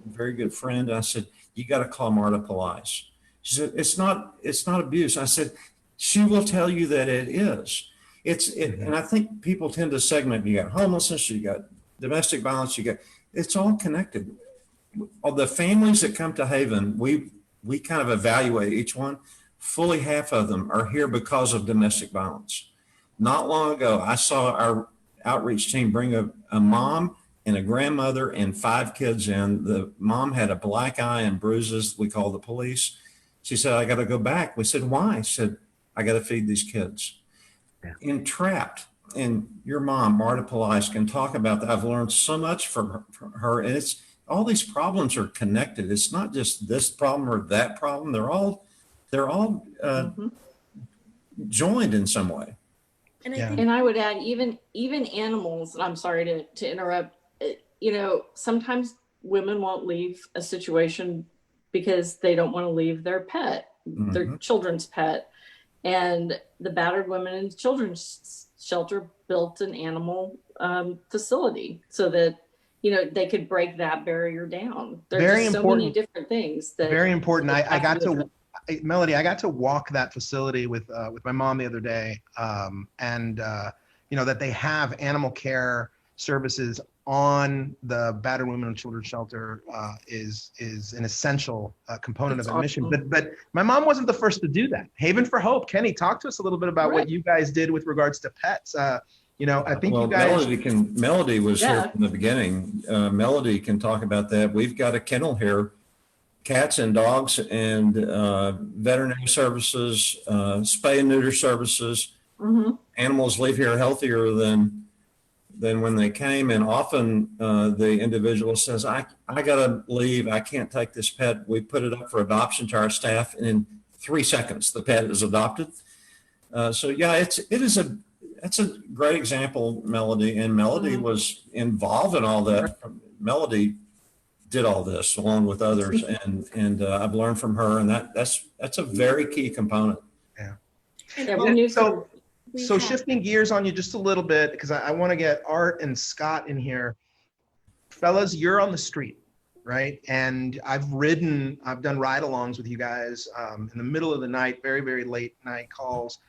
very good friend. I said, you got to call Marta Pelaez. She said, it's not abuse. I said, she will tell you that it is. And I think people tend to segment. You got homelessness, you got domestic violence, it's all connected. Of the families that come to Haven, we kind of evaluate each one. Fully half of them are here because of domestic violence. Not long ago, I saw our outreach team bring a mom and a grandmother and 5 kids in. The mom had a black eye and bruises. We called the police. She said, I got to go back. We said, why? She said, I got to feed these kids. Yeah. Entrapped. And your mom, Marta Pelaez, can talk about that. I've learned so much from her. And it's all these problems are connected. It's not just this problem or that problem. They're all joined in some way. And I would add, even animals, and I'm sorry to interrupt, sometimes women won't leave a situation because they don't want to leave their pet, their children's pet. And the battered women in children's shelter built an animal facility so that, they could break that barrier down. There's Very just important. So many different things. That very important. I got to, Melody, I got to walk that facility with my mom the other day, and that they have animal care services on the battered women and children's shelter is an essential component of the mission. But my mom wasn't the first to do that. Haven for Hope. Kenny, talk to us a little bit about what you guys did with regards to pets. I think you guys. Melody was here from the beginning. Melody can talk about that. We've got a kennel here. Cats and dogs and veterinary services, spay and neuter services. Animals leave here healthier than when they came. And often the individual says, I got to leave. I can't take this pet. We put it up for adoption to our staff. And in 3 seconds, the pet is adopted. That's a great example, Melody. And Melody was involved in all that. Melody did all this along with others, and I've learned from her, and that's a very key component. So shifting gears on you just a little bit, because I want to get Art and Scott in here. Fellas, you're on the street, right? And I've done ride-alongs with you guys in the middle of the night, very, very late night calls.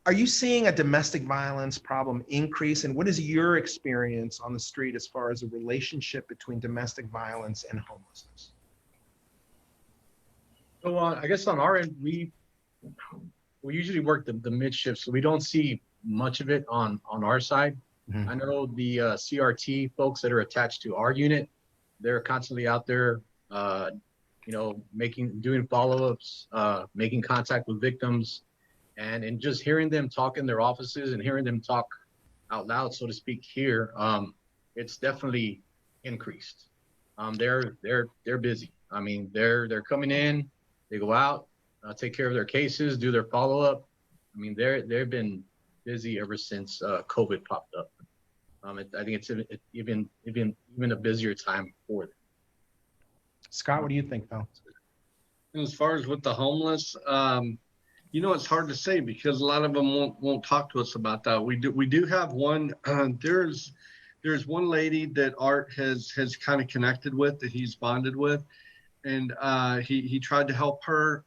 Are you seeing a domestic violence problem increase? And what is your experience on the street as far as a relationship between domestic violence and homelessness? So I guess on our end, we usually work the mid shift, so we don't see much of it on our side. Mhm. I know the CRT folks that are attached to our unit, they're constantly out there, doing follow-ups, making contact with victims, and just hearing them talk in their offices and hearing them talk out loud, so to speak, here, it's definitely increased. They're busy. I mean, they're coming in, they go out, take care of their cases, do their follow-up. I mean, they've been busy ever since COVID popped up. I think it's even a busier time for them. Scott, what do you think, though? And as far as with the homeless, it's hard to say because a lot of them won't talk to us about that. We do have one. There's one lady that Art has kind of connected with, that he's bonded with, and he tried to help her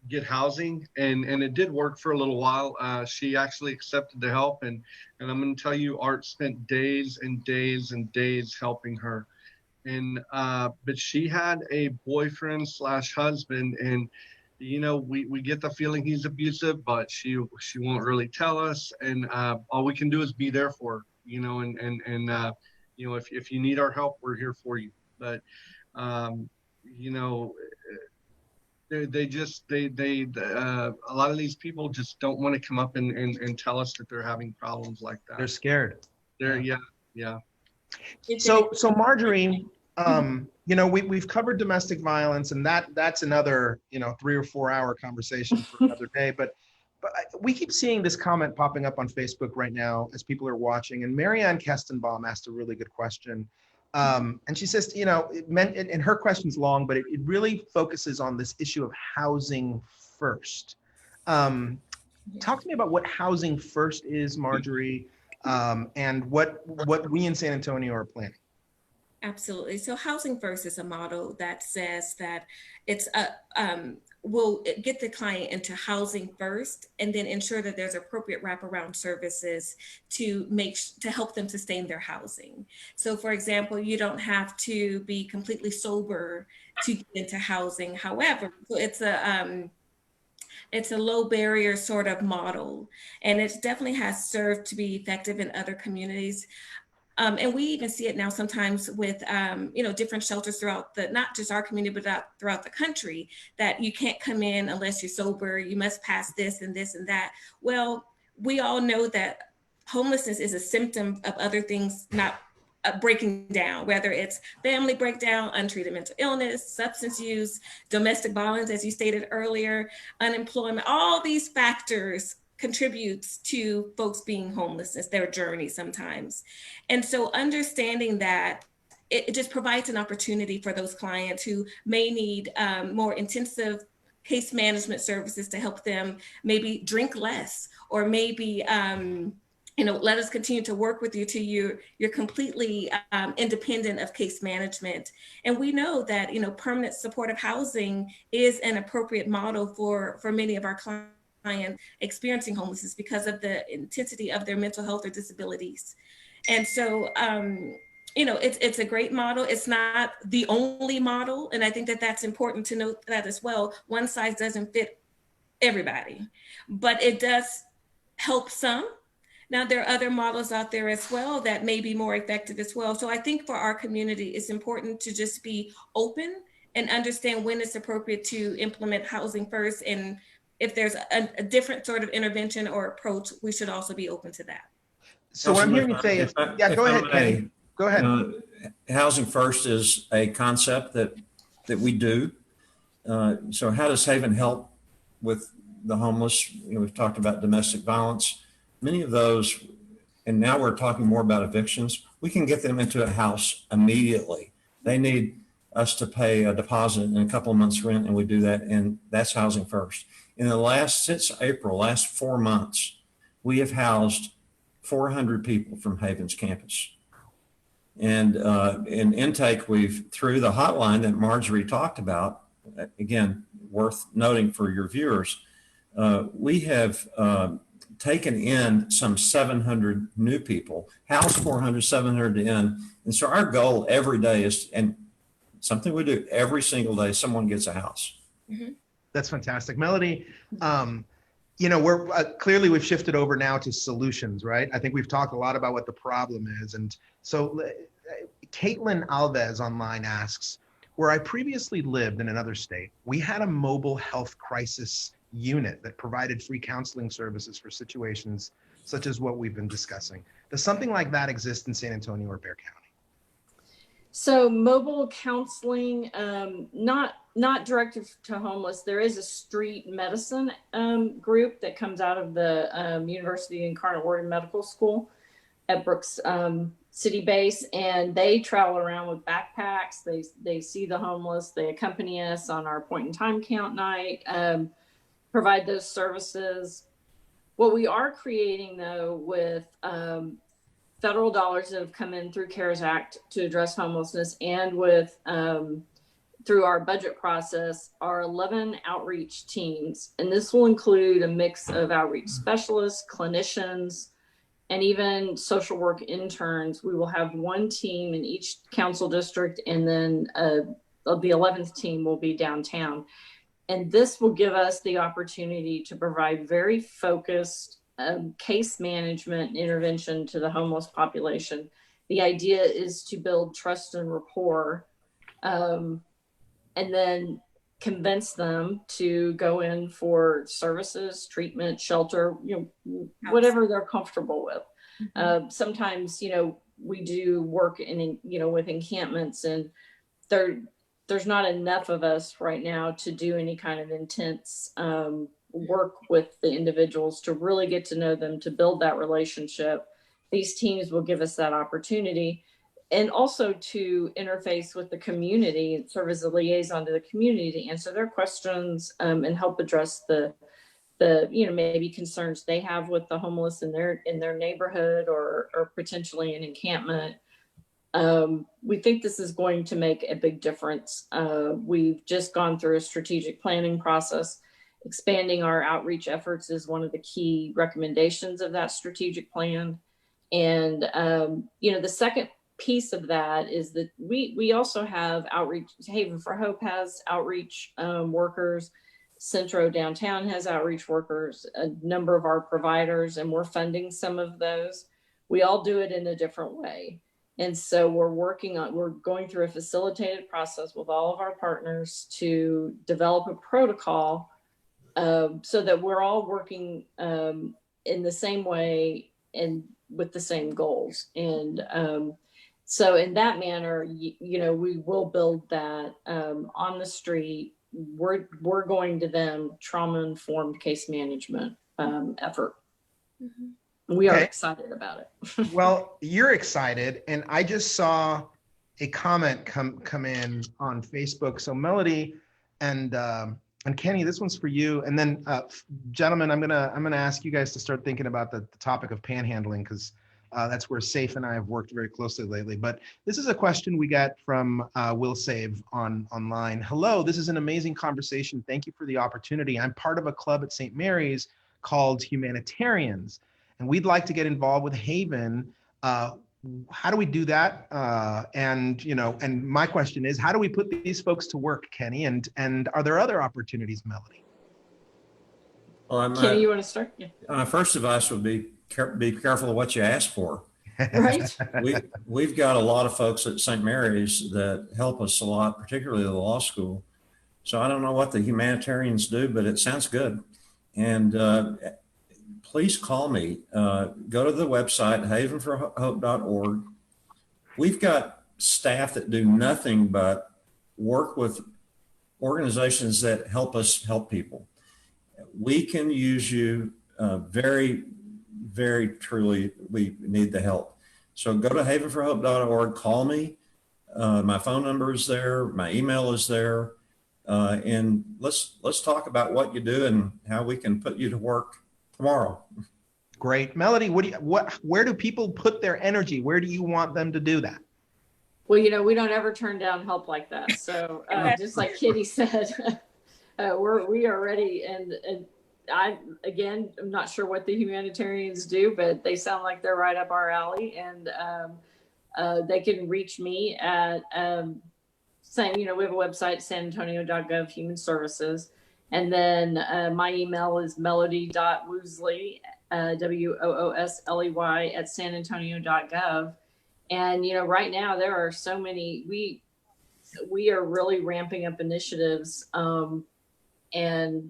get housing, and it did work for a little while. She actually accepted the help, and I'm going to tell you, Art spent days and days and days helping her, and but she had a boyfriend / husband, and we get the feeling he's abusive, but she won't really tell us, and all we can do is be there for her, if you need our help, we're here for you. But they a lot of these people just don't want to come up and tell us that they're having problems like that. They're scared. Yeah. So Morjoriee, we've covered domestic violence, and that's another 3 or 4 hour conversation for another day. But we keep seeing this comment popping up on Facebook right now as people are watching. And Marianne Kestenbaum asked a really good question. And she says, and her question's long, but it really focuses on this issue of housing first. Talk to me about what housing first is, Morjoriee, and what we in San Antonio are planning. Absolutely. So housing first is a model that says that it's we'll get the client into housing first, and then ensure that there's appropriate wraparound services to help them sustain their housing. So for example, you don't have to be completely sober to get into housing. However, it's a low barrier sort of model, and it definitely has served to be effective in other communities. And we even see it now sometimes with, different shelters throughout not just our community, but throughout the country, that you can't come in unless you're sober, you must pass this and this and that. Well, we all know that homelessness is a symptom of other things not breaking down, whether it's family breakdown, untreated mental illness, substance use, domestic violence, as you stated earlier, unemployment, all these factors contributes to folks being homeless, their journey sometimes. And so understanding that it just provides an opportunity for those clients who may need more intensive case management services to help them maybe drink less, or maybe let us continue to work with you till you're completely independent of case management. And we know that permanent supportive housing is an appropriate model for many of our clients experiencing homelessness because of the intensity of their mental health or disabilities. And so, it's a great model. It's not the only model. And I think that that's important to note that as well. One size doesn't fit everybody, but it does help some. Now, there are other models out there as well that may be more effective as well. So I think for our community, it's important to just be open and understand when it's appropriate to implement housing first, and if there's a different sort of intervention or approach, we should also be open to that. So what I'm hearing you say is, go ahead, Kenny. Go ahead. Housing first is a concept that we do. So how does Haven help with the homeless? We've talked about domestic violence. Many of those, and now we're talking more about evictions, we can get them into a house immediately. They need us to pay a deposit and a couple of months rent, and we do that, and that's housing first. Since April, last 4 months, we have housed 400 people from Haven's campus. And in intake, through the hotline that Morjoriee talked about, again, worth noting for your viewers, we have taken in some 700 new people, housed 400, 700 in. And so our goal every day is, and something we do every single day, someone gets a house. Mm-hmm. That's fantastic. Melody, You know, we're clearly we've shifted over now to solutions, right? I think we've talked a lot about what the problem is. And so Caitlin Alves online asks, where I previously lived in another state, we had a mobile health crisis unit that provided free counseling services for situations such as what we've been discussing. Does something like that exist in San Antonio or Bexar County? So mobile counseling, not directed to homeless. There is a street medicine group that comes out of the University Incarnate Word Medical School at Brooks City Base, and they travel around with backpacks. They see the homeless. They accompany us on our point in time count night, provide those services. What we are creating though with federal dollars that have come in through CARES Act to address homelessness, and with through our budget process, are 11 outreach teams. And this will include a mix of outreach specialists, clinicians, and even social work interns. We will have one team in each council district, and then the 11th team will be downtown. And this will give us the opportunity to provide very focused case management and intervention to the homeless population. The idea is to build trust and rapport, and then convince them to go in for services, treatment, shelter, whatever they're comfortable with. Sometimes, we do work in, with encampments, and there's not enough of us right now to do any kind of intense work with the individuals to really get to know them, to build that relationship. These teams will give us that opportunity, and also to interface with the community and serve as a liaison to the community to answer their questions, and help address the maybe concerns they have with the homeless in their neighborhood or potentially an encampment. We think this is going to make a big difference. We've just gone through a strategic planning process. Expanding our outreach efforts is one of the key recommendations of that strategic plan. And, the second piece of that is that we also have outreach. Haven for Hope has outreach workers. Centro Downtown has outreach workers, a number of our providers, and we're funding some of those. We all do it in a different way. And so we're going through a facilitated process with all of our partners to develop a protocol so that we're all working in the same way and with the same goals. And so in that manner, we will build that on the street. We're going to them trauma-informed case management effort. Mm-hmm. We are excited about it. Well, you're excited, and I just saw a comment come in on Facebook. So Melody and Kenny, this one's for you. And then, gentlemen, I'm gonna ask you guys to start thinking about the topic of panhandling, because that's where SAFFE and I have worked very closely lately. But this is a question we got from Will Save online. Hello, this is an amazing conversation. Thank you for the opportunity. I'm part of a club at St. Mary's called Humanitarians, and we'd like to get involved with Haven. How do we do that? And my question is, how do we put these folks to work, Kenny? And are there other opportunities, Melody? Well, Kenny, you want to start? Yeah. First advice would be careful of what you ask for. Right. We've got a lot of folks at St. Mary's that help us a lot, particularly the law school. So I don't know what the humanitarians do, but it sounds good. And please call me. Go to the website, havenforhope.org. We've got staff that do nothing but work with organizations that help us help people. We can use you very, very truly. We need the help. So go to havenforhope.org, call me. My phone number is there. My email is there. And let's talk about what you do and how we can put you to work tomorrow. Great. Melody, where do people put their energy? Where do you want them to do that? Well, we don't ever turn down help like that. So just like Kitty said, we are ready. And I'm not sure what the humanitarians do, but they sound like they're right up our alley. And they can reach me at saying, we have a website, sanantonio.gov Human Services. And then my email is melody.woosley, WOOSLEY at sanantonio.gov. And, right now there are so many, we are really ramping up initiatives, and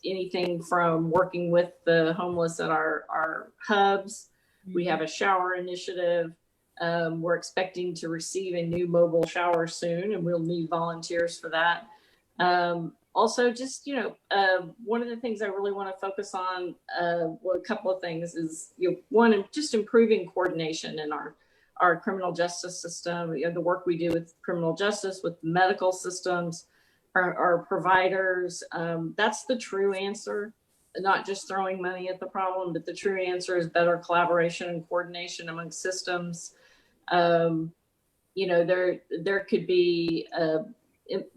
anything from working with the homeless at our hubs. We have a shower initiative. We're expecting to receive a new mobile shower soon, and we'll need volunteers for that. Also, just, one of the things I really want to focus on, well, a couple of things is, one, just improving coordination in our criminal justice system, the work we do with criminal justice, with medical systems, our providers. That's the true answer, not just throwing money at the problem, but the true answer is better collaboration and coordination among systems. There could be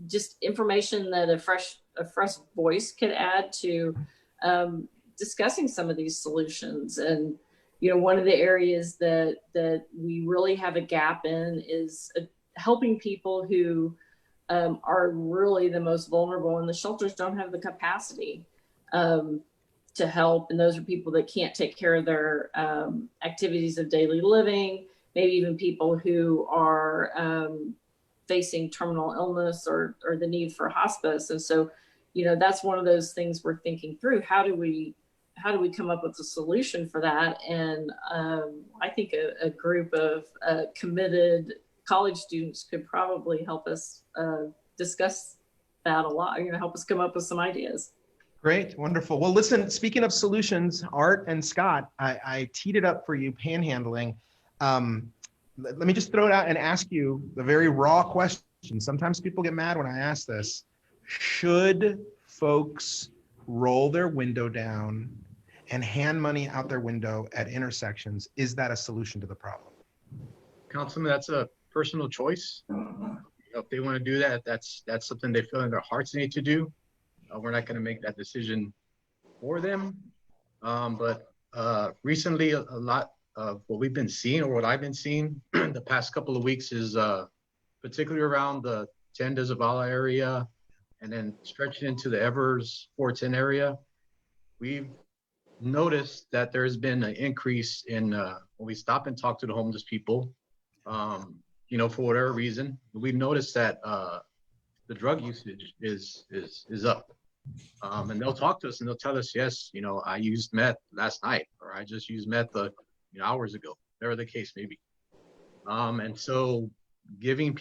just information that a fresh voice could add to discussing some of these solutions. And one of the areas that we really have a gap in is helping people who are really the most vulnerable, and the shelters don't have the capacity to help. And those are people that can't take care of their activities of daily living, maybe even people who are facing terminal illness or the need for hospice. And so, that's one of those things we're thinking through. How do we come up with a solution for that? And I think a group of committed college students could probably help us discuss that a lot, help us come up with some ideas. Great, wonderful. Well, listen, speaking of solutions, Art and Scott, I teed it up for you, panhandling. Let me just throw it out and ask you the very raw question. Sometimes people get mad when I ask this. Should folks roll their window down and hand money out their window at intersections? Is that a solution to the problem? Councilman, that's a personal choice. If they want to do that, that's something they feel in their hearts they need to do. We're not going to make that decision for them. But recently, a lot of what we've been seeing, or what I've been seeing the past couple of weeks, is particularly around the 10 de Zavala area, and then stretching into the Evers 410 area. We've noticed that there's been an increase in when we stop and talk to the homeless people, for whatever reason. We've noticed that the drug usage is up. And they'll talk to us and they'll tell us, yes, I used meth last night, or I just used meth hours ago, whatever the case may be. And so giving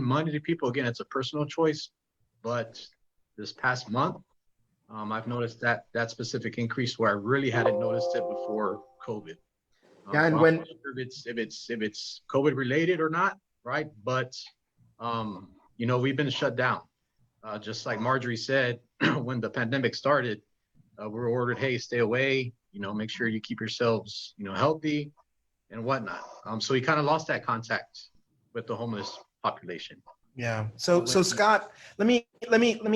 money to people, again, it's a personal choice. But this past month, I've noticed that specific increase where I really hadn't noticed it before COVID. Yeah, and so when I'm not sure if it's COVID related or not, right? But we've been shut down. Just like Morjoriee said, when the pandemic started, we were ordered, hey, stay away, make sure you keep yourselves, healthy and whatnot. So we kind of lost that contact with the homeless population. Yeah. So Scott, let me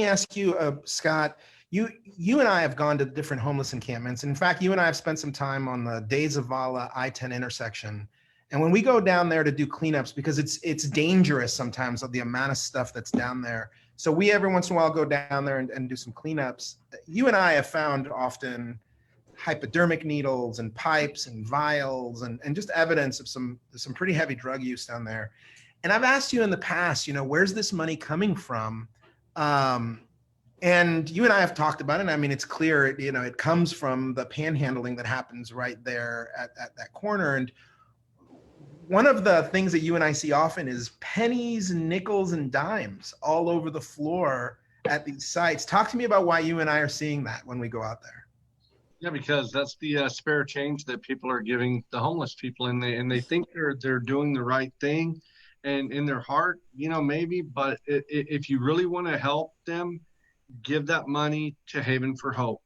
ask you, Scott, you and I have gone to different homeless encampments. In fact, you and I have spent some time on the de Zavala I-10 intersection. And when we go down there to do cleanups, because it's dangerous sometimes of the amount of stuff that's down there. So we every once in a while go down there and do some cleanups. You and I have found often hypodermic needles and pipes and vials and just evidence of some pretty heavy drug use down there. And I've asked you in the past, where's this money coming from? And you and I have talked about it. And I mean, it's clear, it comes from the panhandling that happens right there at that corner. And one of the things that you and I see often is pennies, nickels, and dimes all over the floor at these sites. Talk to me about why you and I are seeing that when we go out there. Yeah, because that's the spare change that people are giving the homeless people, and they think they're doing the right thing, and in their heart, maybe. But if you really want to help them, give that money to Haven for Hope,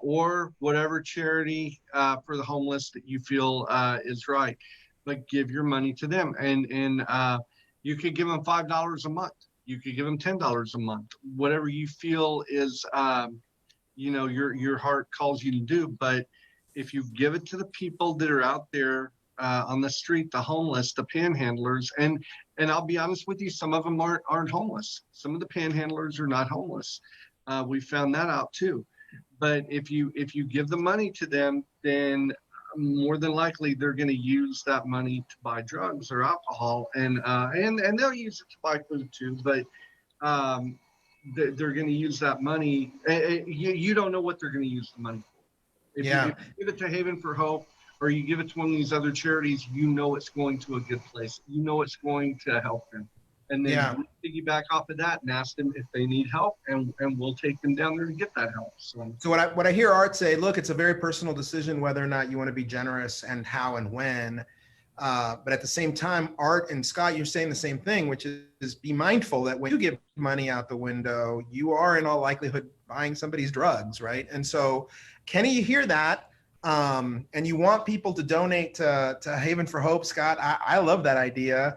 or whatever charity for the homeless that you feel is right. But give your money to them, and you could give them $5 a month. You could give them $10 a month, whatever you feel is, your heart calls you to do. But if you give it to the people that are out there on the street, the homeless, the panhandlers, and I'll be honest with you, some of them aren't homeless. Some of the panhandlers are not homeless. We found that out too. But if you give the money to them, then more than likely they're going to use that money to buy drugs or alcohol, and they'll use it to buy food too. But they're going to use that money. You don't know what they're going to use the money for. If you give it to Haven for Hope, or you give it to one of these other charities, you know it's going to a good place. You know it's going to help them. And then piggyback off of that and ask them if they need help, and we'll take them down there to get that help. So what I hear Art say, look, it's a very personal decision whether or not you want to be generous and how and when. But at the same time, Art and Scott, you're saying the same thing, which is be mindful that when you give money out the window, you are in all likelihood buying somebody's drugs, right? And so, Kenny, you hear that? And you want people to donate to Haven for Hope. Scott, I love that idea.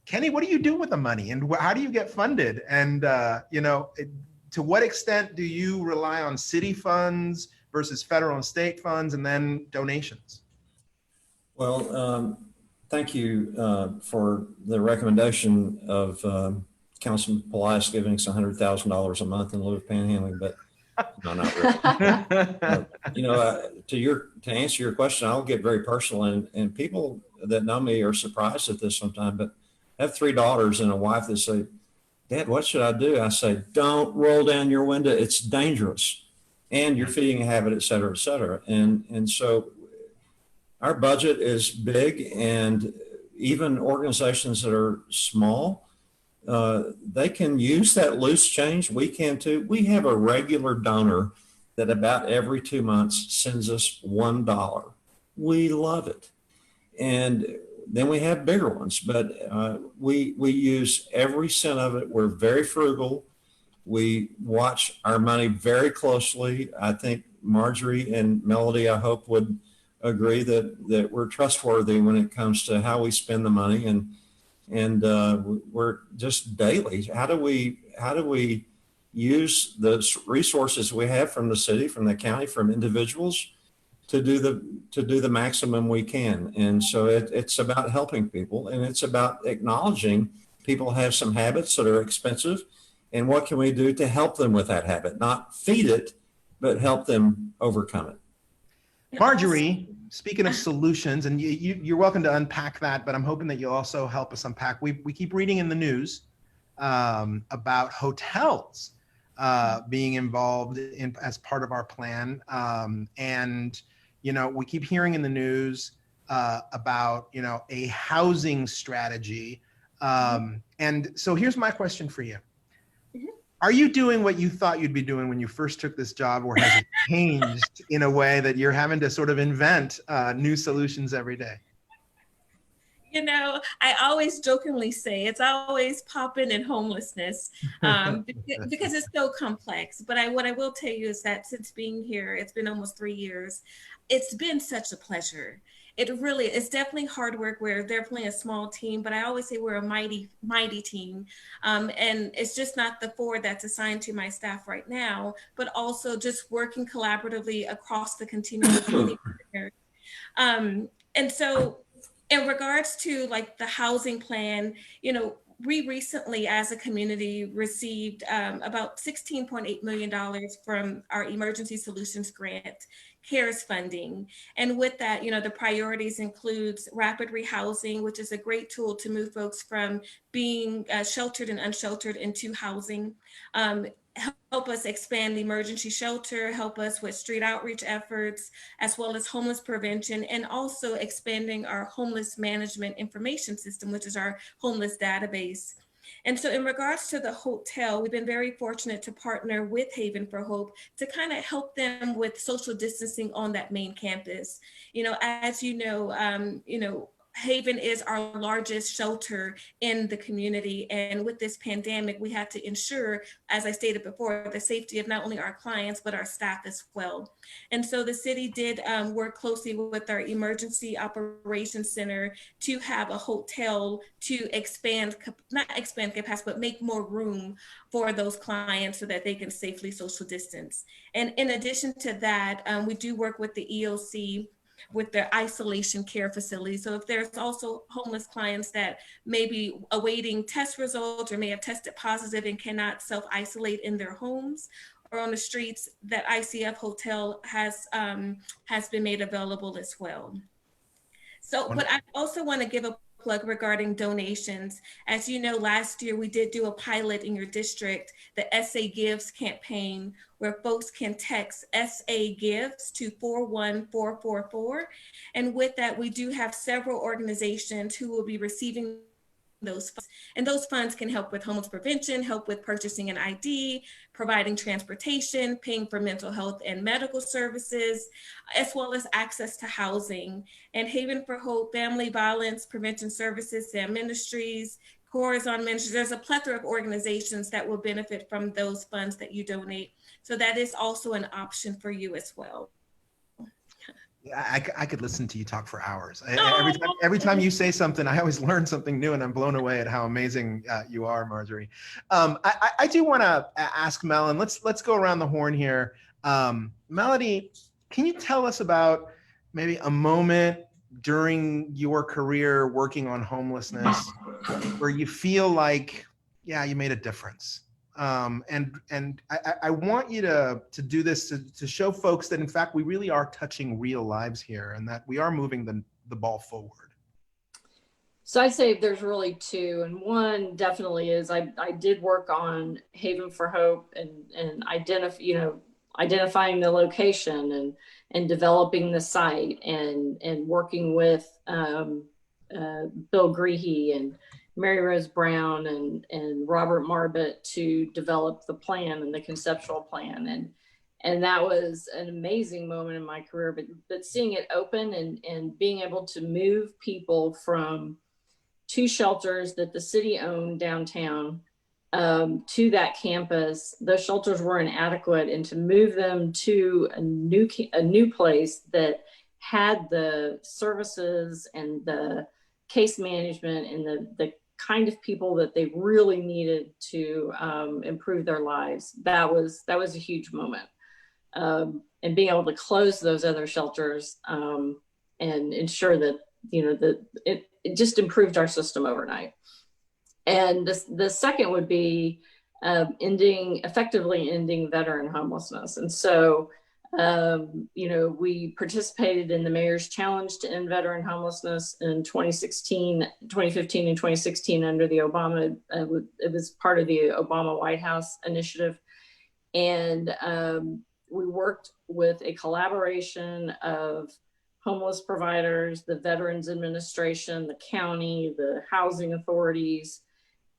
Kenny, what do you do with the money, and how do you get funded? And to what extent do you rely on city funds versus federal and state funds, and then donations? Well, thank you for the recommendation of Councilman Pelaez giving us $100,000 a month in lieu of panhandling, but no, not really. To answer your question, I'll get very personal, and people that know me are surprised at this sometimes, but I have 3 daughters and a wife that say, Dad, what should I do? I say, don't roll down your window. It's dangerous. And you're feeding a habit, et cetera, et cetera. And so our budget is big, and even organizations that are small, they can use that loose change. We can too. We have a regular donor that about every 2 months sends us $1. We love it. And then we have bigger ones, but we use every cent of it. We're very frugal. We watch our money very closely. I think Morjoriee and Melody, I hope, would agree that we're trustworthy when it comes to how we spend the money, and we're just daily. How do we use the resources we have from the city, from the county, from individuals to do the maximum we can? And so it's about helping people, and it's about acknowledging people have some habits that are expensive, and what can we do to help them with that habit? Not feed it, but help them overcome it. Morjoriee, speaking of solutions, and you're welcome to unpack that, but I'm hoping that you'll also help us unpack. We keep reading in the news about hotels being involved as part of our plan, and we keep hearing in the news about a housing strategy, and so here's my question for you. Are you doing what you thought you'd be doing when you first took this job, or has it changed in a way that you're having to sort of invent new solutions every day? I always jokingly say it's always popping in homelessness because it's so complex. But what I will tell you is that since being here, it's been almost 3 years, it's been such a pleasure. It's definitely hard work. We're definitely a small team, but I always say we're a mighty, mighty team. And it's just not the 4 that's assigned to my staff right now, but also just working collaboratively across the continuum. And so in regards to like the housing plan, we recently as a community received about $16.8 million from our Emergency Solutions Grant CARES funding. And with that, the priorities includes rapid rehousing, which is a great tool to move folks from being sheltered and unsheltered into housing. Help us expand the emergency shelter, help us with street outreach efforts, as well as homeless prevention, and also expanding our homeless management information system, which is our homeless database. And so in regards to the hotel, we've been very fortunate to partner with Haven for Hope to kind of help them with social distancing on that main campus. As you know, Haven is our largest shelter in the community. And with this pandemic, we had to ensure, as I stated before, the safety of not only our clients, but our staff as well. And so the city did work closely with our Emergency Operations Center to have a hotel to not expand capacity, but make more room for those clients so that they can safely social distance. And in addition to that, we do work with the EOC with their isolation care facility. So if there's also homeless clients that may be awaiting test results or may have tested positive and cannot self-isolate in their homes, on the streets, that ICF hotel has been made available as well. So, but I also want to give a plug regarding donations. As you know, last year we did do a pilot in your district, the SA Gives campaign, where folks can text SA Gives to 41444. And with that, we do have several organizations who will be receiving those funds. And those funds can help with homeless prevention, help with purchasing an ID, providing transportation, paying for mental health and medical services, as well as access to housing. And Haven for Hope, Family Violence Prevention Services, SAM Ministries, Corazon Ministries, there's a plethora of organizations that will benefit from those funds that you donate. So that is also an option for you as well. I could listen to you talk for hours. Every time you say something, I always learn something new, and I'm blown away at how amazing you are, Morjoriee. I do want to ask Mel, and let's go around the horn here. Melody, can you tell us about maybe a moment during your career working on homelessness where you feel like, yeah, you made a difference? And I want you to do this to show folks that in fact we really are touching real lives here, and that we are moving the ball forward. So I'd say there's really two, and one definitely is I did work on Haven for Hope and identifying the location and developing the site and working with Bill Greehey and Mary Rose Brown and Robert Marbut to develop the plan and the conceptual plan. And that was an amazing moment in my career, but seeing it open and being able to move people from 2 shelters that the city owned downtown to that campus. Those shelters were inadequate, and to move them to a new place that had the services and the case management and the kind of people that they really needed to improve their lives. That was a huge moment. And being able to close those other shelters and ensure that, that it just improved our system overnight. And the second would be effectively ending veteran homelessness. And so we participated in the Mayor's Challenge to End Veteran Homelessness in 2015 and 2016 under the Obama, it was part of the Obama White House initiative. And we worked with a collaboration of homeless providers, the Veterans Administration, the county, the housing authorities,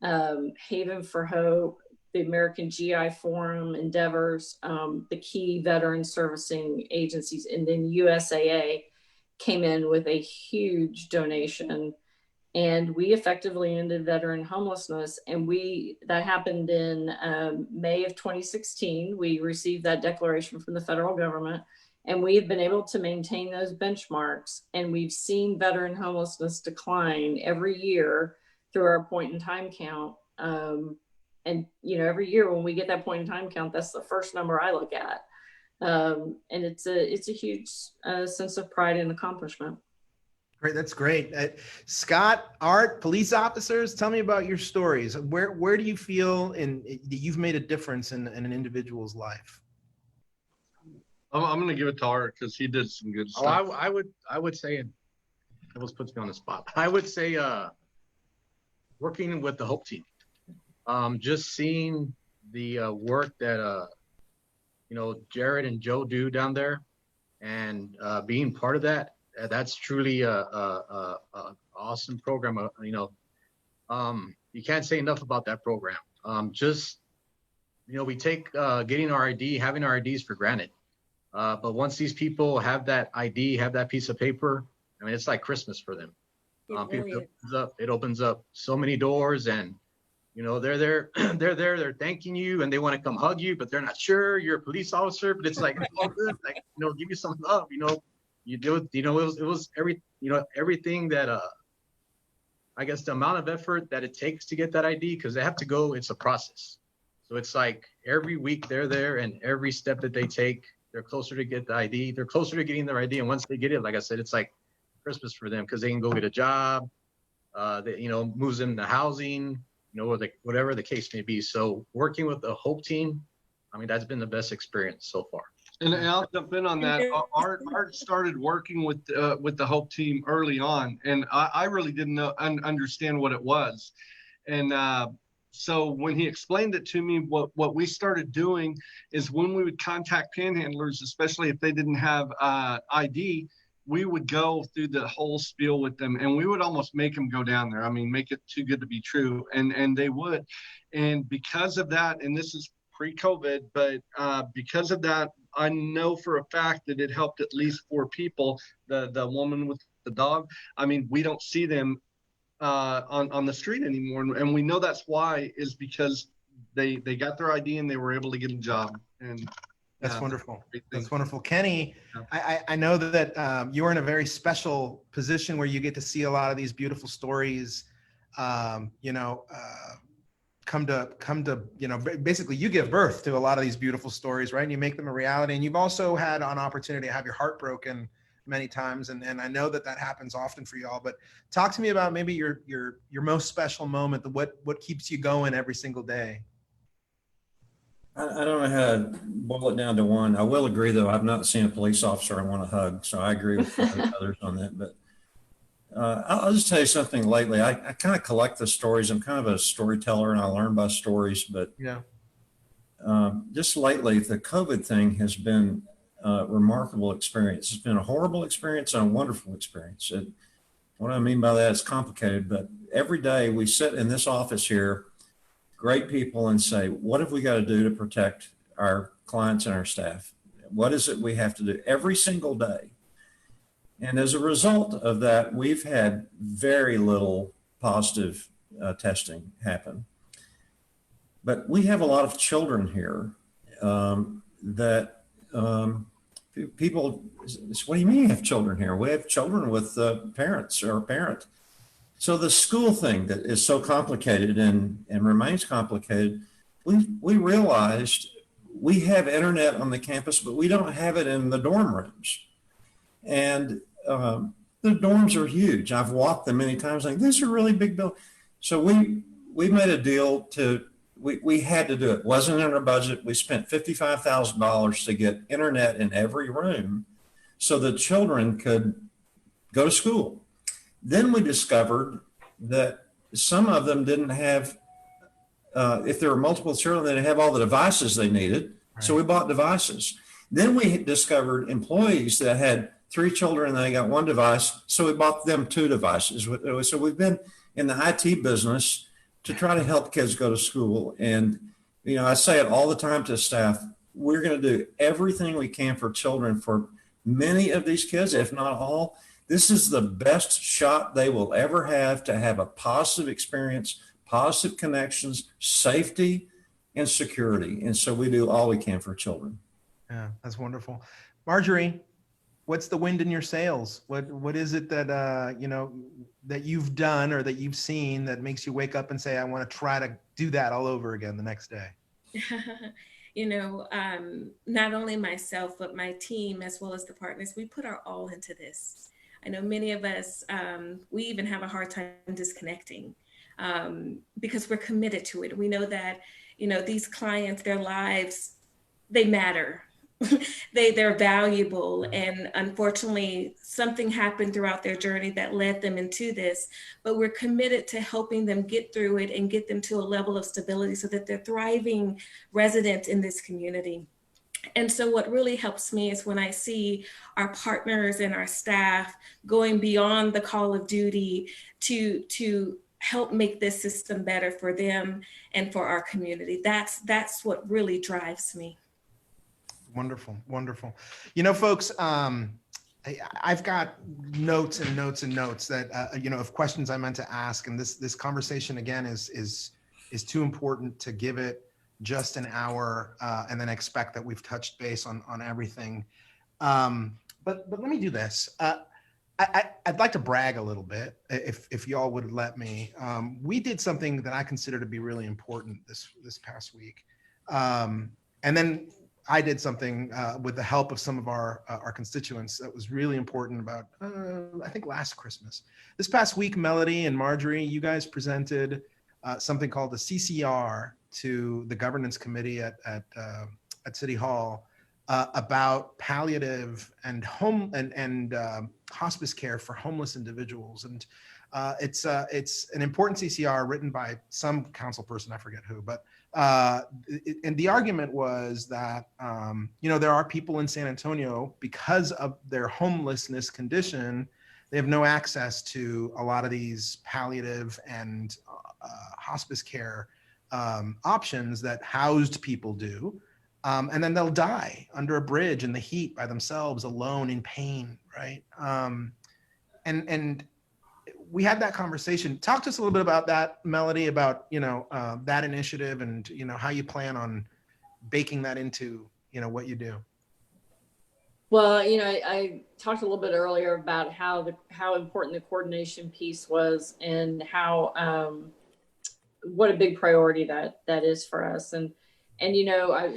Haven for Hope, the American GI Forum, Endeavors, the key veteran servicing agencies, and then USAA came in with a huge donation, and we effectively ended veteran homelessness. And that happened in May of 2016. We received that declaration from the federal government, and we have been able to maintain those benchmarks. And we've seen veteran homelessness decline every year through our point in time count. And every year when we get that point in time count, that's the first number I look at. And it's a huge sense of pride and accomplishment. Great, that's great. Scott, Art, police officers, tell me about your stories. Where do you feel that you've made a difference in an individual's life? I'm going to give it to Art because he did some good stuff. I would say, and it almost puts me on the spot. I would say working with the Hope team. Just seeing the work that Jared and Joe do down there, and being part of that, that's truly a awesome program. You can't say enough about that program. We take getting our ID, having our IDs for granted, but once these people have that ID, have that piece of paper, I mean, it's like Christmas for them. It opens up so many doors, and they're there, they're thanking you, and they want to come hug you, but they're not sure you're a police officer. But it's like, oh, good, like, give you some love. You do it. It was everything that I guess the amount of effort that it takes to get that ID, because they have to go. It's a process. So it's like every week they're there, and every step that they take, they're closer to get the ID. They're closer to getting their ID, and once they get it, like I said, it's like Christmas for them, because they can go get a job. Moves them to housing. Or whatever the case may be. So working with the Hope team, I mean, that's been the best experience so far. And I'll jump in on that. Art started working with the Hope team early on, and I really didn't understand what it was. And so when he explained it to me, what we started doing is when we would contact panhandlers, especially if they didn't have ID, we would go through the whole spiel with them, and we would almost make them go down there. I mean, make it too good to be true, and they would. And because of that, and this is pre-COVID, but because of that, I know for a fact that it helped at least 4 people. The woman with the dog, I mean, we don't see them on the street anymore, and we know that's why is because they got their ID and they were able to get a job. And that's wonderful. That's wonderful. Kenny, I know that you're in a very special position where you get to see a lot of these beautiful stories, come to, basically you give birth to a lot of these beautiful stories, right? And you make them a reality. And you've also had an opportunity to have your heart broken many times. And I know that happens often for y'all, but talk to me about maybe your most special moment, what keeps you going every single day. I don't know how to boil it down to one. I will agree, though, I've not seen a police officer I want to hug. So I agree with others on that. But I'll just tell you something lately. I kind of collect the stories. I'm kind of a storyteller and I learn by stories. But just lately, the COVID thing has been a remarkable experience. It's been a horrible experience and a wonderful experience. What I mean by that is complicated. But every day we sit in this office here, great people, and say, what have we got to do to protect our clients and our staff? What is it we have to do every single day? And as a result of that, we've had very little positive testing happen. But we have a lot of children here that people, what do you mean you have children here? We have children with parents or a parent. So the school thing that is so complicated and remains complicated, we realized we have internet on the campus, but we don't have it in the dorm rooms. And the dorms are huge. I've walked them many times, like, this is a really big building. So we made a deal we had to do it. It wasn't in our budget. We spent $55,000 to get internet in every room so the children could go to school. Then we discovered that some of them didn't have, if there were multiple children, they didn't have all the devices they needed. Right. So we bought devices. Then we discovered employees that had 3 children and they got 1 device. So we bought them 2 devices. So we've been in the IT business to try to help kids go to school. And, I say it all the time to staff, we're going to do everything we can for children, for many of these kids, if not all. This is the best shot they will ever have to have a positive experience, positive connections, safety, and security. And so we do all we can for children. Yeah, that's wonderful. Morjoriee, what's the wind in your sails? What is it that, that you've done or that you've seen that makes you wake up and say, I want to try to do that all over again the next day? Not only myself, but my team, as well as the partners, we put our all into this. I know many of us, we even have a hard time disconnecting because we're committed to it. We know that, these clients, their lives, they matter. They're valuable. And unfortunately, something happened throughout their journey that led them into this, but we're committed to helping them get through it and get them to a level of stability so that they're thriving residents in this community. And so what really helps me is when I see our partners and our staff going beyond the call of duty to help make this system better for them and for our community. That's what really drives me. Wonderful, wonderful. Folks, I've got notes and notes and notes that of questions I meant to ask, and this conversation again is too important to give it just an hour and then expect that we've touched base on everything. But let me do this. I'd like to brag a little bit, if y'all would let me. We did something that I consider to be really important this past week, and then I did something with the help of some of our constituents that was really important about, I think, last Christmas. This past week, Melody and Morjoriee, you guys presented something called the CCR to the governance committee at at City Hall about palliative and hospice care for homeless individuals. And it's an important CCR written by some council person, I forget who, but and the argument was that there are people in San Antonio, because of their homelessness condition, they have no access to a lot of these palliative and hospice care options that housed people do. And then they'll die under a bridge in the heat by themselves, alone, in pain, right? And we had that conversation. Talk to us a little bit about that, Melody, about that initiative, and how you plan on baking that into what you do. Well, I talked a little bit earlier about how important the coordination piece was, and how what a big priority that is for us. And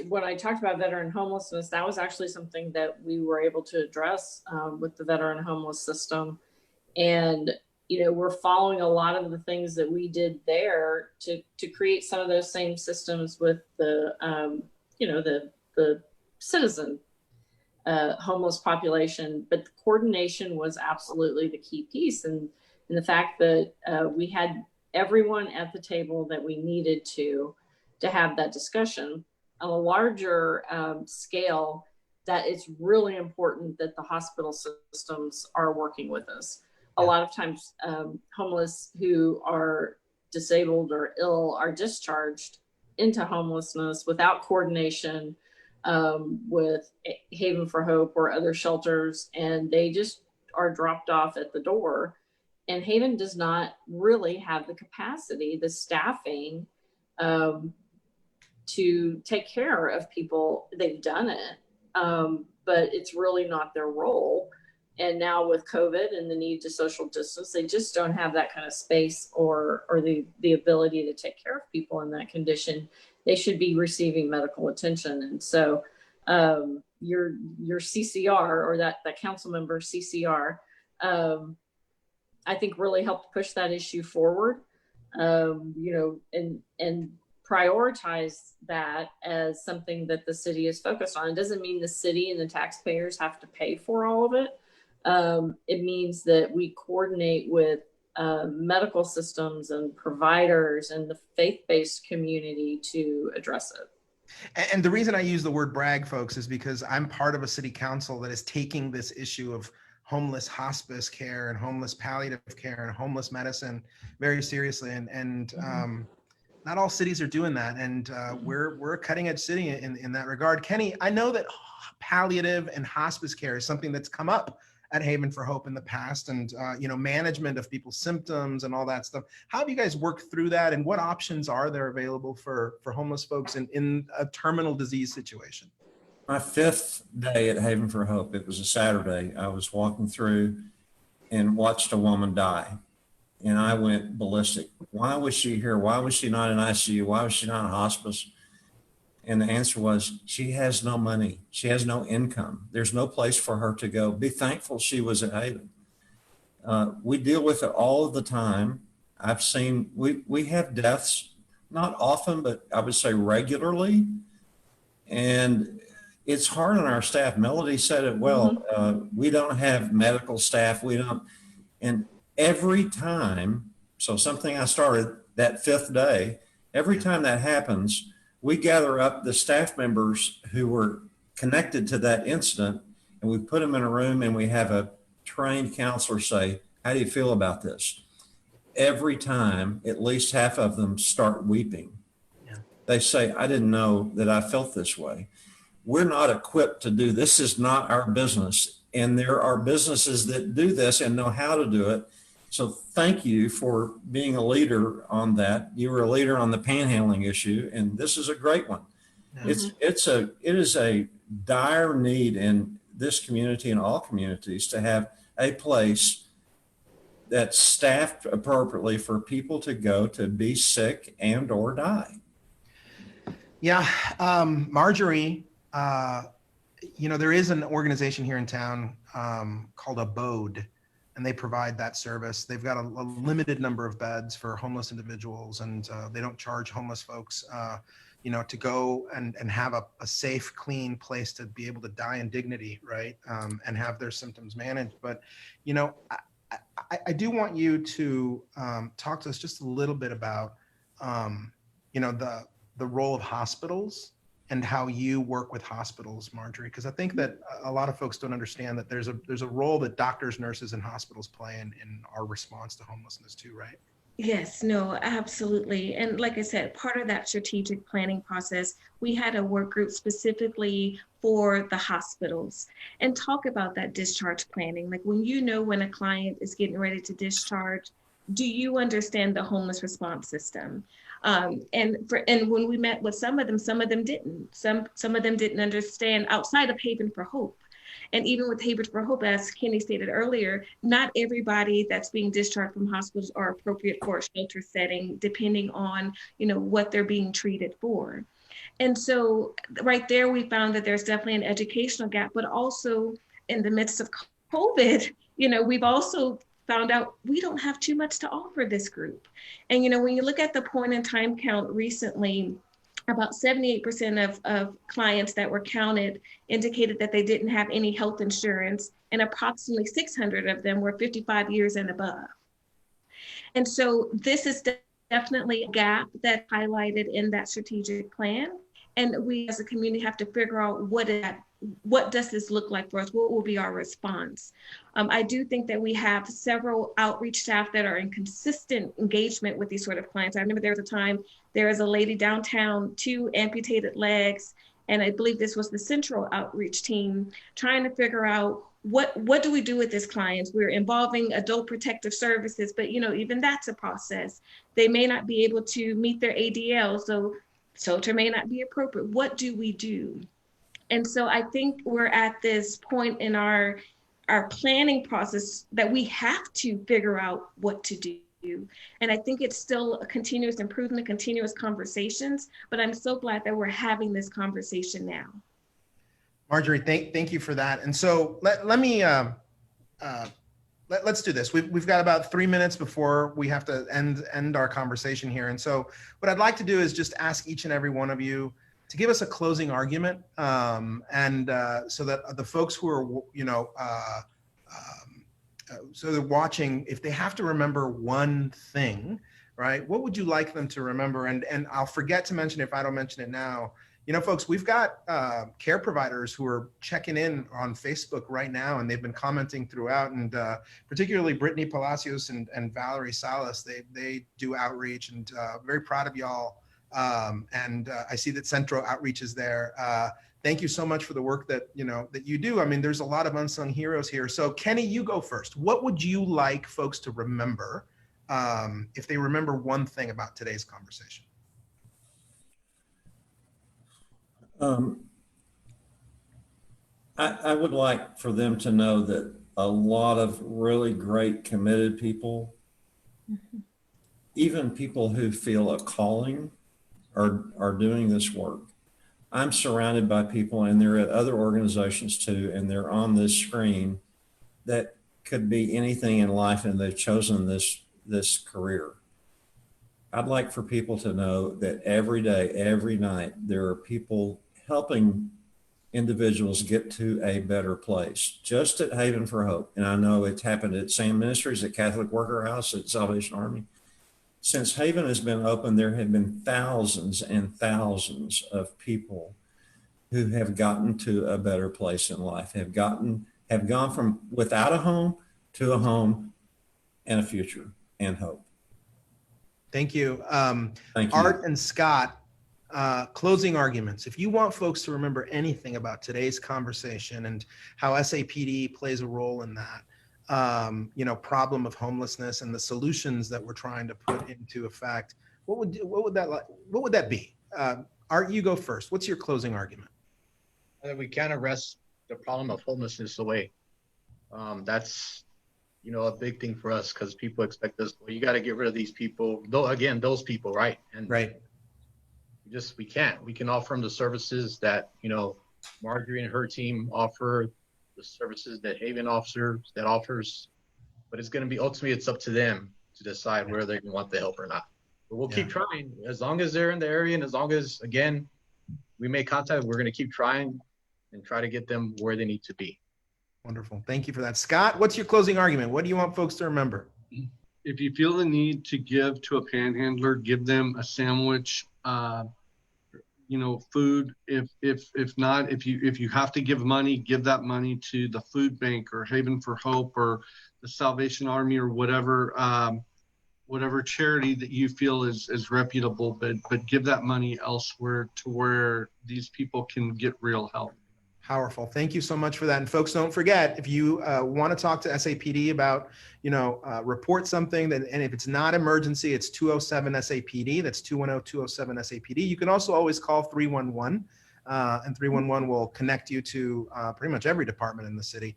when I talked about veteran homelessness, that was actually something that we were able to address with the veteran homeless system. And we're following a lot of the things that we did there to create some of those same systems with the the citizen homeless population. But the coordination was absolutely the key piece, and the fact that we had everyone at the table that we needed to have that discussion on a larger scale. That it's really important that the hospital systems are working with us. A lot of times homeless who are disabled or ill are discharged into homelessness without coordination with Haven for Hope or other shelters, and they just are dropped off at the door. And Haven does not really have the capacity, the staffing to take care of people. They've done it, but it's really not their role. And now with COVID and the need to social distance, they just don't have that kind of space or the ability to take care of people in that condition. They should be receiving medical attention. And so your CCR, or that council member CCR, I think really helped push that issue forward, and prioritize that as something that the city is focused on. It doesn't mean the city and the taxpayers have to pay for all of it. It means that we coordinate with medical systems and providers and the faith-based community to address it. And the reason I use the word brag, folks, is because I'm part of a city council that is taking this issue of homeless hospice care and homeless palliative care and homeless medicine very seriously. And not all cities are doing that. And we're a cutting edge city in that regard. Kenny, I know that palliative and hospice care is something that's come up at Haven for Hope in the past, and management of people's symptoms and all that stuff. How have you guys worked through that, and what options are there available for homeless folks in a terminal disease situation? My 5th day at Haven for Hope, it was a Saturday, I was walking through and watched a woman die. And I went ballistic. Why was she here? Why was she not in ICU? Why was she not in hospice? And the answer was, she has no money. She has no income. There's no place for her to go. Be thankful she was at Haven. We deal with it all of the time. I've seen, we have deaths, not often, but I would say regularly. And it's hard on our staff. Melody said it well. We don't have medical staff. And every time, so something I started that 5th day, every time that happens, we gather up the staff members who were connected to that incident, and we put them in a room, and we have a trained counselor say, how do you feel about this? Every time, at least half of them start weeping. Yeah. They say, I didn't know that I felt this way. We're not equipped to do this. Is not our business. And there are businesses that do this and know how to do it. So thank you for being a leader on that. You were a leader on the panhandling issue, and this is a great one. Mm-hmm. It is a dire need in this community and all communities to have a place that's staffed appropriately for people to go to be sick and or die. Yeah, Morjoriee, there is an organization here in town called Abode, and they provide that service. They've got a limited number of beds for homeless individuals, and they don't charge homeless folks, to go and have a safe, clean place to be able to die in dignity, right? And have their symptoms managed. But, I do want you to talk to us just a little bit about, the role of hospitals and how you work with hospitals, Morjoriee, because I think that a lot of folks don't understand that there's a role that doctors, nurses, and hospitals play in our response to homelessness too, right? Yes, no, absolutely. And like I said, part of that strategic planning process, we had a work group specifically for the hospitals and talk about that discharge planning. Like when a client is getting ready to discharge, do you understand the homeless response system? And when we met with some of them didn't. Some of them didn't understand outside of Haven for Hope. And even with Haven for Hope, as Kenny stated earlier, not everybody that's being discharged from hospitals are appropriate for a shelter setting, depending on, what they're being treated for. And so right there, we found that there's definitely an educational gap, but also in the midst of COVID, we've also found out we don't have too much to offer this group. And, when you look at the point in time count recently, about 78% of clients that were counted indicated that they didn't have any health insurance, and approximately 600 of them were 55 years and above. And so this is definitely a gap that's highlighted in that strategic plan. And we as a community have to figure out what does this look like for us? What will be our response? I do think that we have several outreach staff that are in consistent engagement with these sort of clients. I remember there was a time, there was a lady downtown, 2 amputated legs, and I believe this was the central outreach team trying to figure out what do we do with this client? We're involving adult protective services, but even that's a process. They may not be able to meet their ADL, so shelter may not be appropriate. What do we do? And so I think we're at this point in our planning process that we have to figure out what to do. And I think it's still a continuous improvement, continuous conversations, but I'm so glad that we're having this conversation now. Morjoriee, thank you for that. And so let me let's do this. We've got about 3 minutes before we have to end our conversation here. And so what I'd like to do is just ask each and every one of you to give us a closing argument, and so that the folks who are, so they're watching, if they have to remember one thing, right, what would you like them to remember? And I'll forget to mention, if I don't mention it now, folks, we've got care providers who are checking in on Facebook right now, and they've been commenting throughout, and particularly Brittany Palacios and Valerie Salas, they do outreach, and very proud of y'all. And I see that Centro Outreach is there. Thank you so much for the work that you do. I mean, there's a lot of unsung heroes here. So Kenny, you go first. What would you like folks to remember if they remember one thing about today's conversation? I would like for them to know that a lot of really great, committed people, even people who feel a calling, are doing this work. I'm surrounded by people, and they're at other organizations too, and they're on this screen that could be anything in life, and they've chosen this career. I'd like for people to know that every day, every night, there are people helping individuals get to a better place, just at Haven for Hope. And I know it's happened at Sam Ministries, at Catholic Worker House, at Salvation Army. Since Haven has been open, there have been thousands and thousands of people who have gotten to a better place in life, have gone from without a home to a home and a future and hope. Thank you. Thank you. Art and Scott, closing arguments. If you want folks to remember anything about today's conversation and how SAPD plays a role in that, problem of homelessness and the solutions that we're trying to put into effect, what would that be? Art, you go first. What's your closing argument? We can't arrest the problem of homelessness away. That's a big thing for us, because people expect us, well, you got to get rid of these people. Though again, those people, right? And right. We can't. We can offer them the services that Morjoriee and her team offer, the services that Haven offers, but it's going to be ultimately, it's up to them to decide whether they want the help or not. But we'll Yeah. keep trying as long as they're in the area, and as long as, again, we make contact, we're going to keep trying and try to get them where they need to be. Wonderful. Thank you for that. Scott, what's your closing argument? What do you want folks to remember? If you feel the need to give to a panhandler, give them a sandwich, food. If not, if you have to give money, give that money to the food bank or Haven for Hope or the Salvation Army or whatever charity that you feel is reputable, but give that money elsewhere to where these people can get real help. Powerful. Thank you so much for that. And folks, don't forget, if you want to talk to SAPD about, report something, and if it's not emergency, it's 207 SAPD. That's 210-207 SAPD. You can also always call 311, and 311 will connect you to pretty much every department in the city.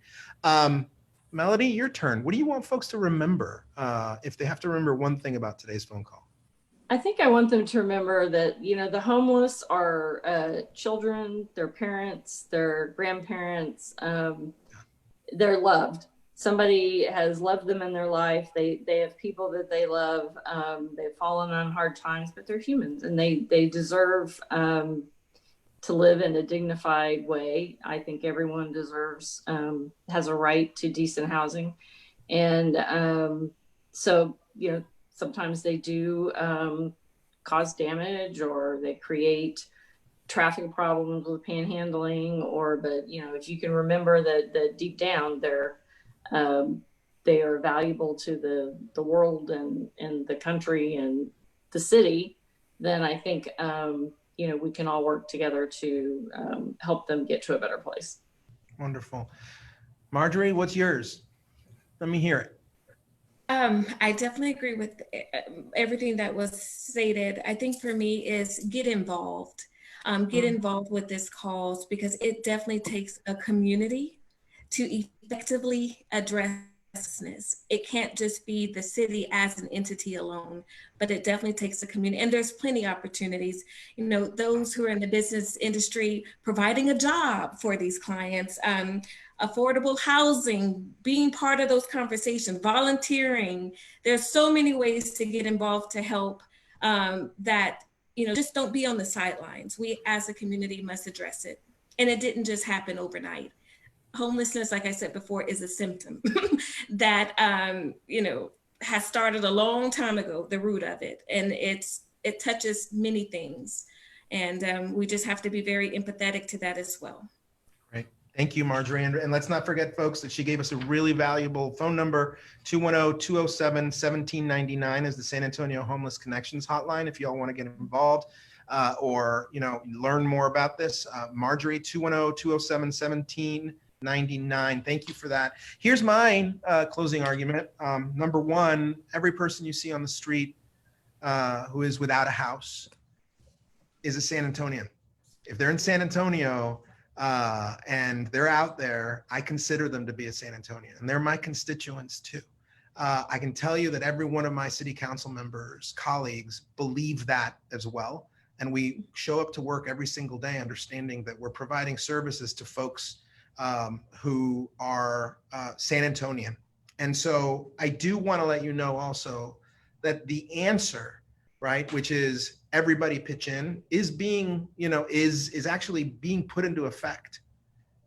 Melody, your turn. What do you want folks to remember if they have to remember one thing about today's phone call? I think I want them to remember that, the homeless are children, their parents, their grandparents, they're loved. Somebody has loved them in their life. They have people that they love. They've fallen on hard times, but they're humans, and they deserve to live in a dignified way. I think everyone deserves, has a right to decent housing. And so, sometimes they do cause damage, or they create traffic problems with panhandling, but if you can remember that deep down they are valuable to the world and the country and the city, then I think we can all work together to help them get to a better place. Wonderful. Morjoriee, what's yours? Let me hear it. I definitely agree with everything that was stated. I think for me is get involved. Get involved with this cause, because it definitely takes a community to effectively address homelessness. It can't just be the city as an entity alone, but it definitely takes a community. And there's plenty of opportunities. Those who are in the business industry providing a job for these clients, affordable housing, being part of those conversations, volunteering. There's so many ways to get involved to help that, just don't be on the sidelines. We as a community must address it. And it didn't just happen overnight. Homelessness, like I said before, is a symptom that, has started a long time ago, the root of it. And it touches many things. And we just have to be very empathetic to that as well. Great. Thank you, Morjoriee. And let's not forget, folks, that she gave us a really valuable phone number. 210-207-1799 is the San Antonio Homeless Connections Hotline if you all want to get involved or learn more about this. Morjoriee, 210-207-1799. Thank you for that. Here's my closing argument. Number one, every person you see on the street who is without a house is a San Antonian. If they're in San Antonio, and they're out there, I consider them to be a San Antonian, and they're my constituents too. I can tell you that every one of my city council members, colleagues, believe that as well. And we show up to work every single day understanding that we're providing services to folks who are San Antonian. And so I do want to let you know also that the answer, right, which is everybody pitch in, is being, is actually being put into effect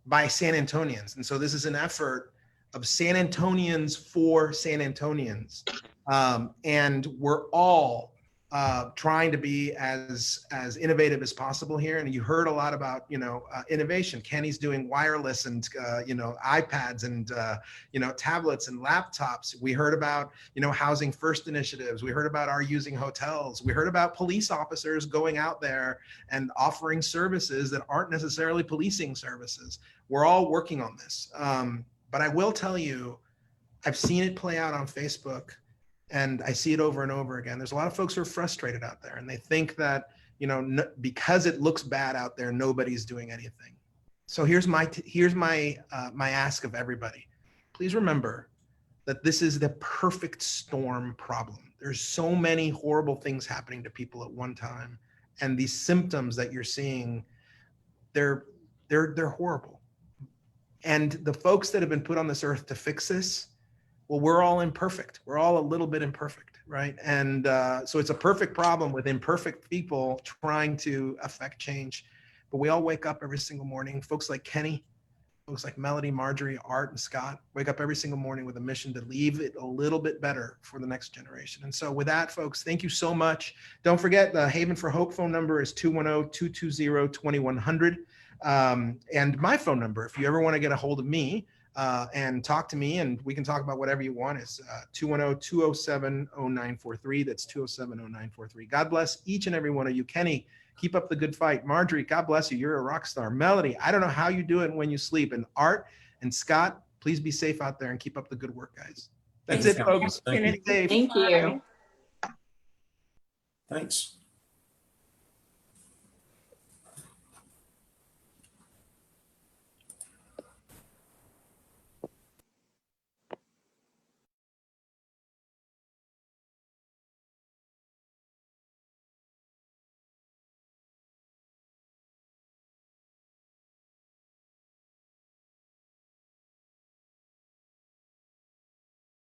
by San Antonians. And so this is an effort of San Antonians for San Antonians. And we're all trying to be as innovative as possible here. And you heard a lot about, innovation. Kenny's doing wireless and, iPads and, tablets and laptops. We heard about, housing first initiatives. We heard about our using hotels. We heard about police officers going out there and offering services that aren't necessarily policing services. We're all working on this. But I will tell you, I've seen it play out on Facebook. And I see it over and over again. There's a lot of folks who are frustrated out there, and they think that, because it looks bad out there, nobody's doing anything. So here's my ask of everybody. Please remember that this is the perfect storm problem. There's so many horrible things happening to people at one time, and these symptoms that you're seeing, they're horrible. And the folks that have been put on this earth to fix this, well, we're all imperfect. We're all a little bit imperfect. right? And so it's a perfect problem with imperfect people trying to affect change. But we all wake up every single morning. Folks like Kenny, folks like Melody, Marjorie, Art, and Scott wake up every single morning with a mission to leave it a little bit better for the next generation. And so with that, folks, thank you so much. Don't forget the Haven for Hope phone number is 210-220-2100. And my phone number, if you ever want to get a hold of me and talk to me, and we can talk about whatever you want, is 210-207-0943. That's 207-0943. God bless each and every one of you. Kenny, keep up the good fight. Marjorie, God bless you. You're a rock star. Melody, I don't know how you do it when you sleep. And Art and Scott, please be safe out there and keep up the good work, guys. That's Thanks, it, folks. Thank you. Be safe. Thank you. Thanks.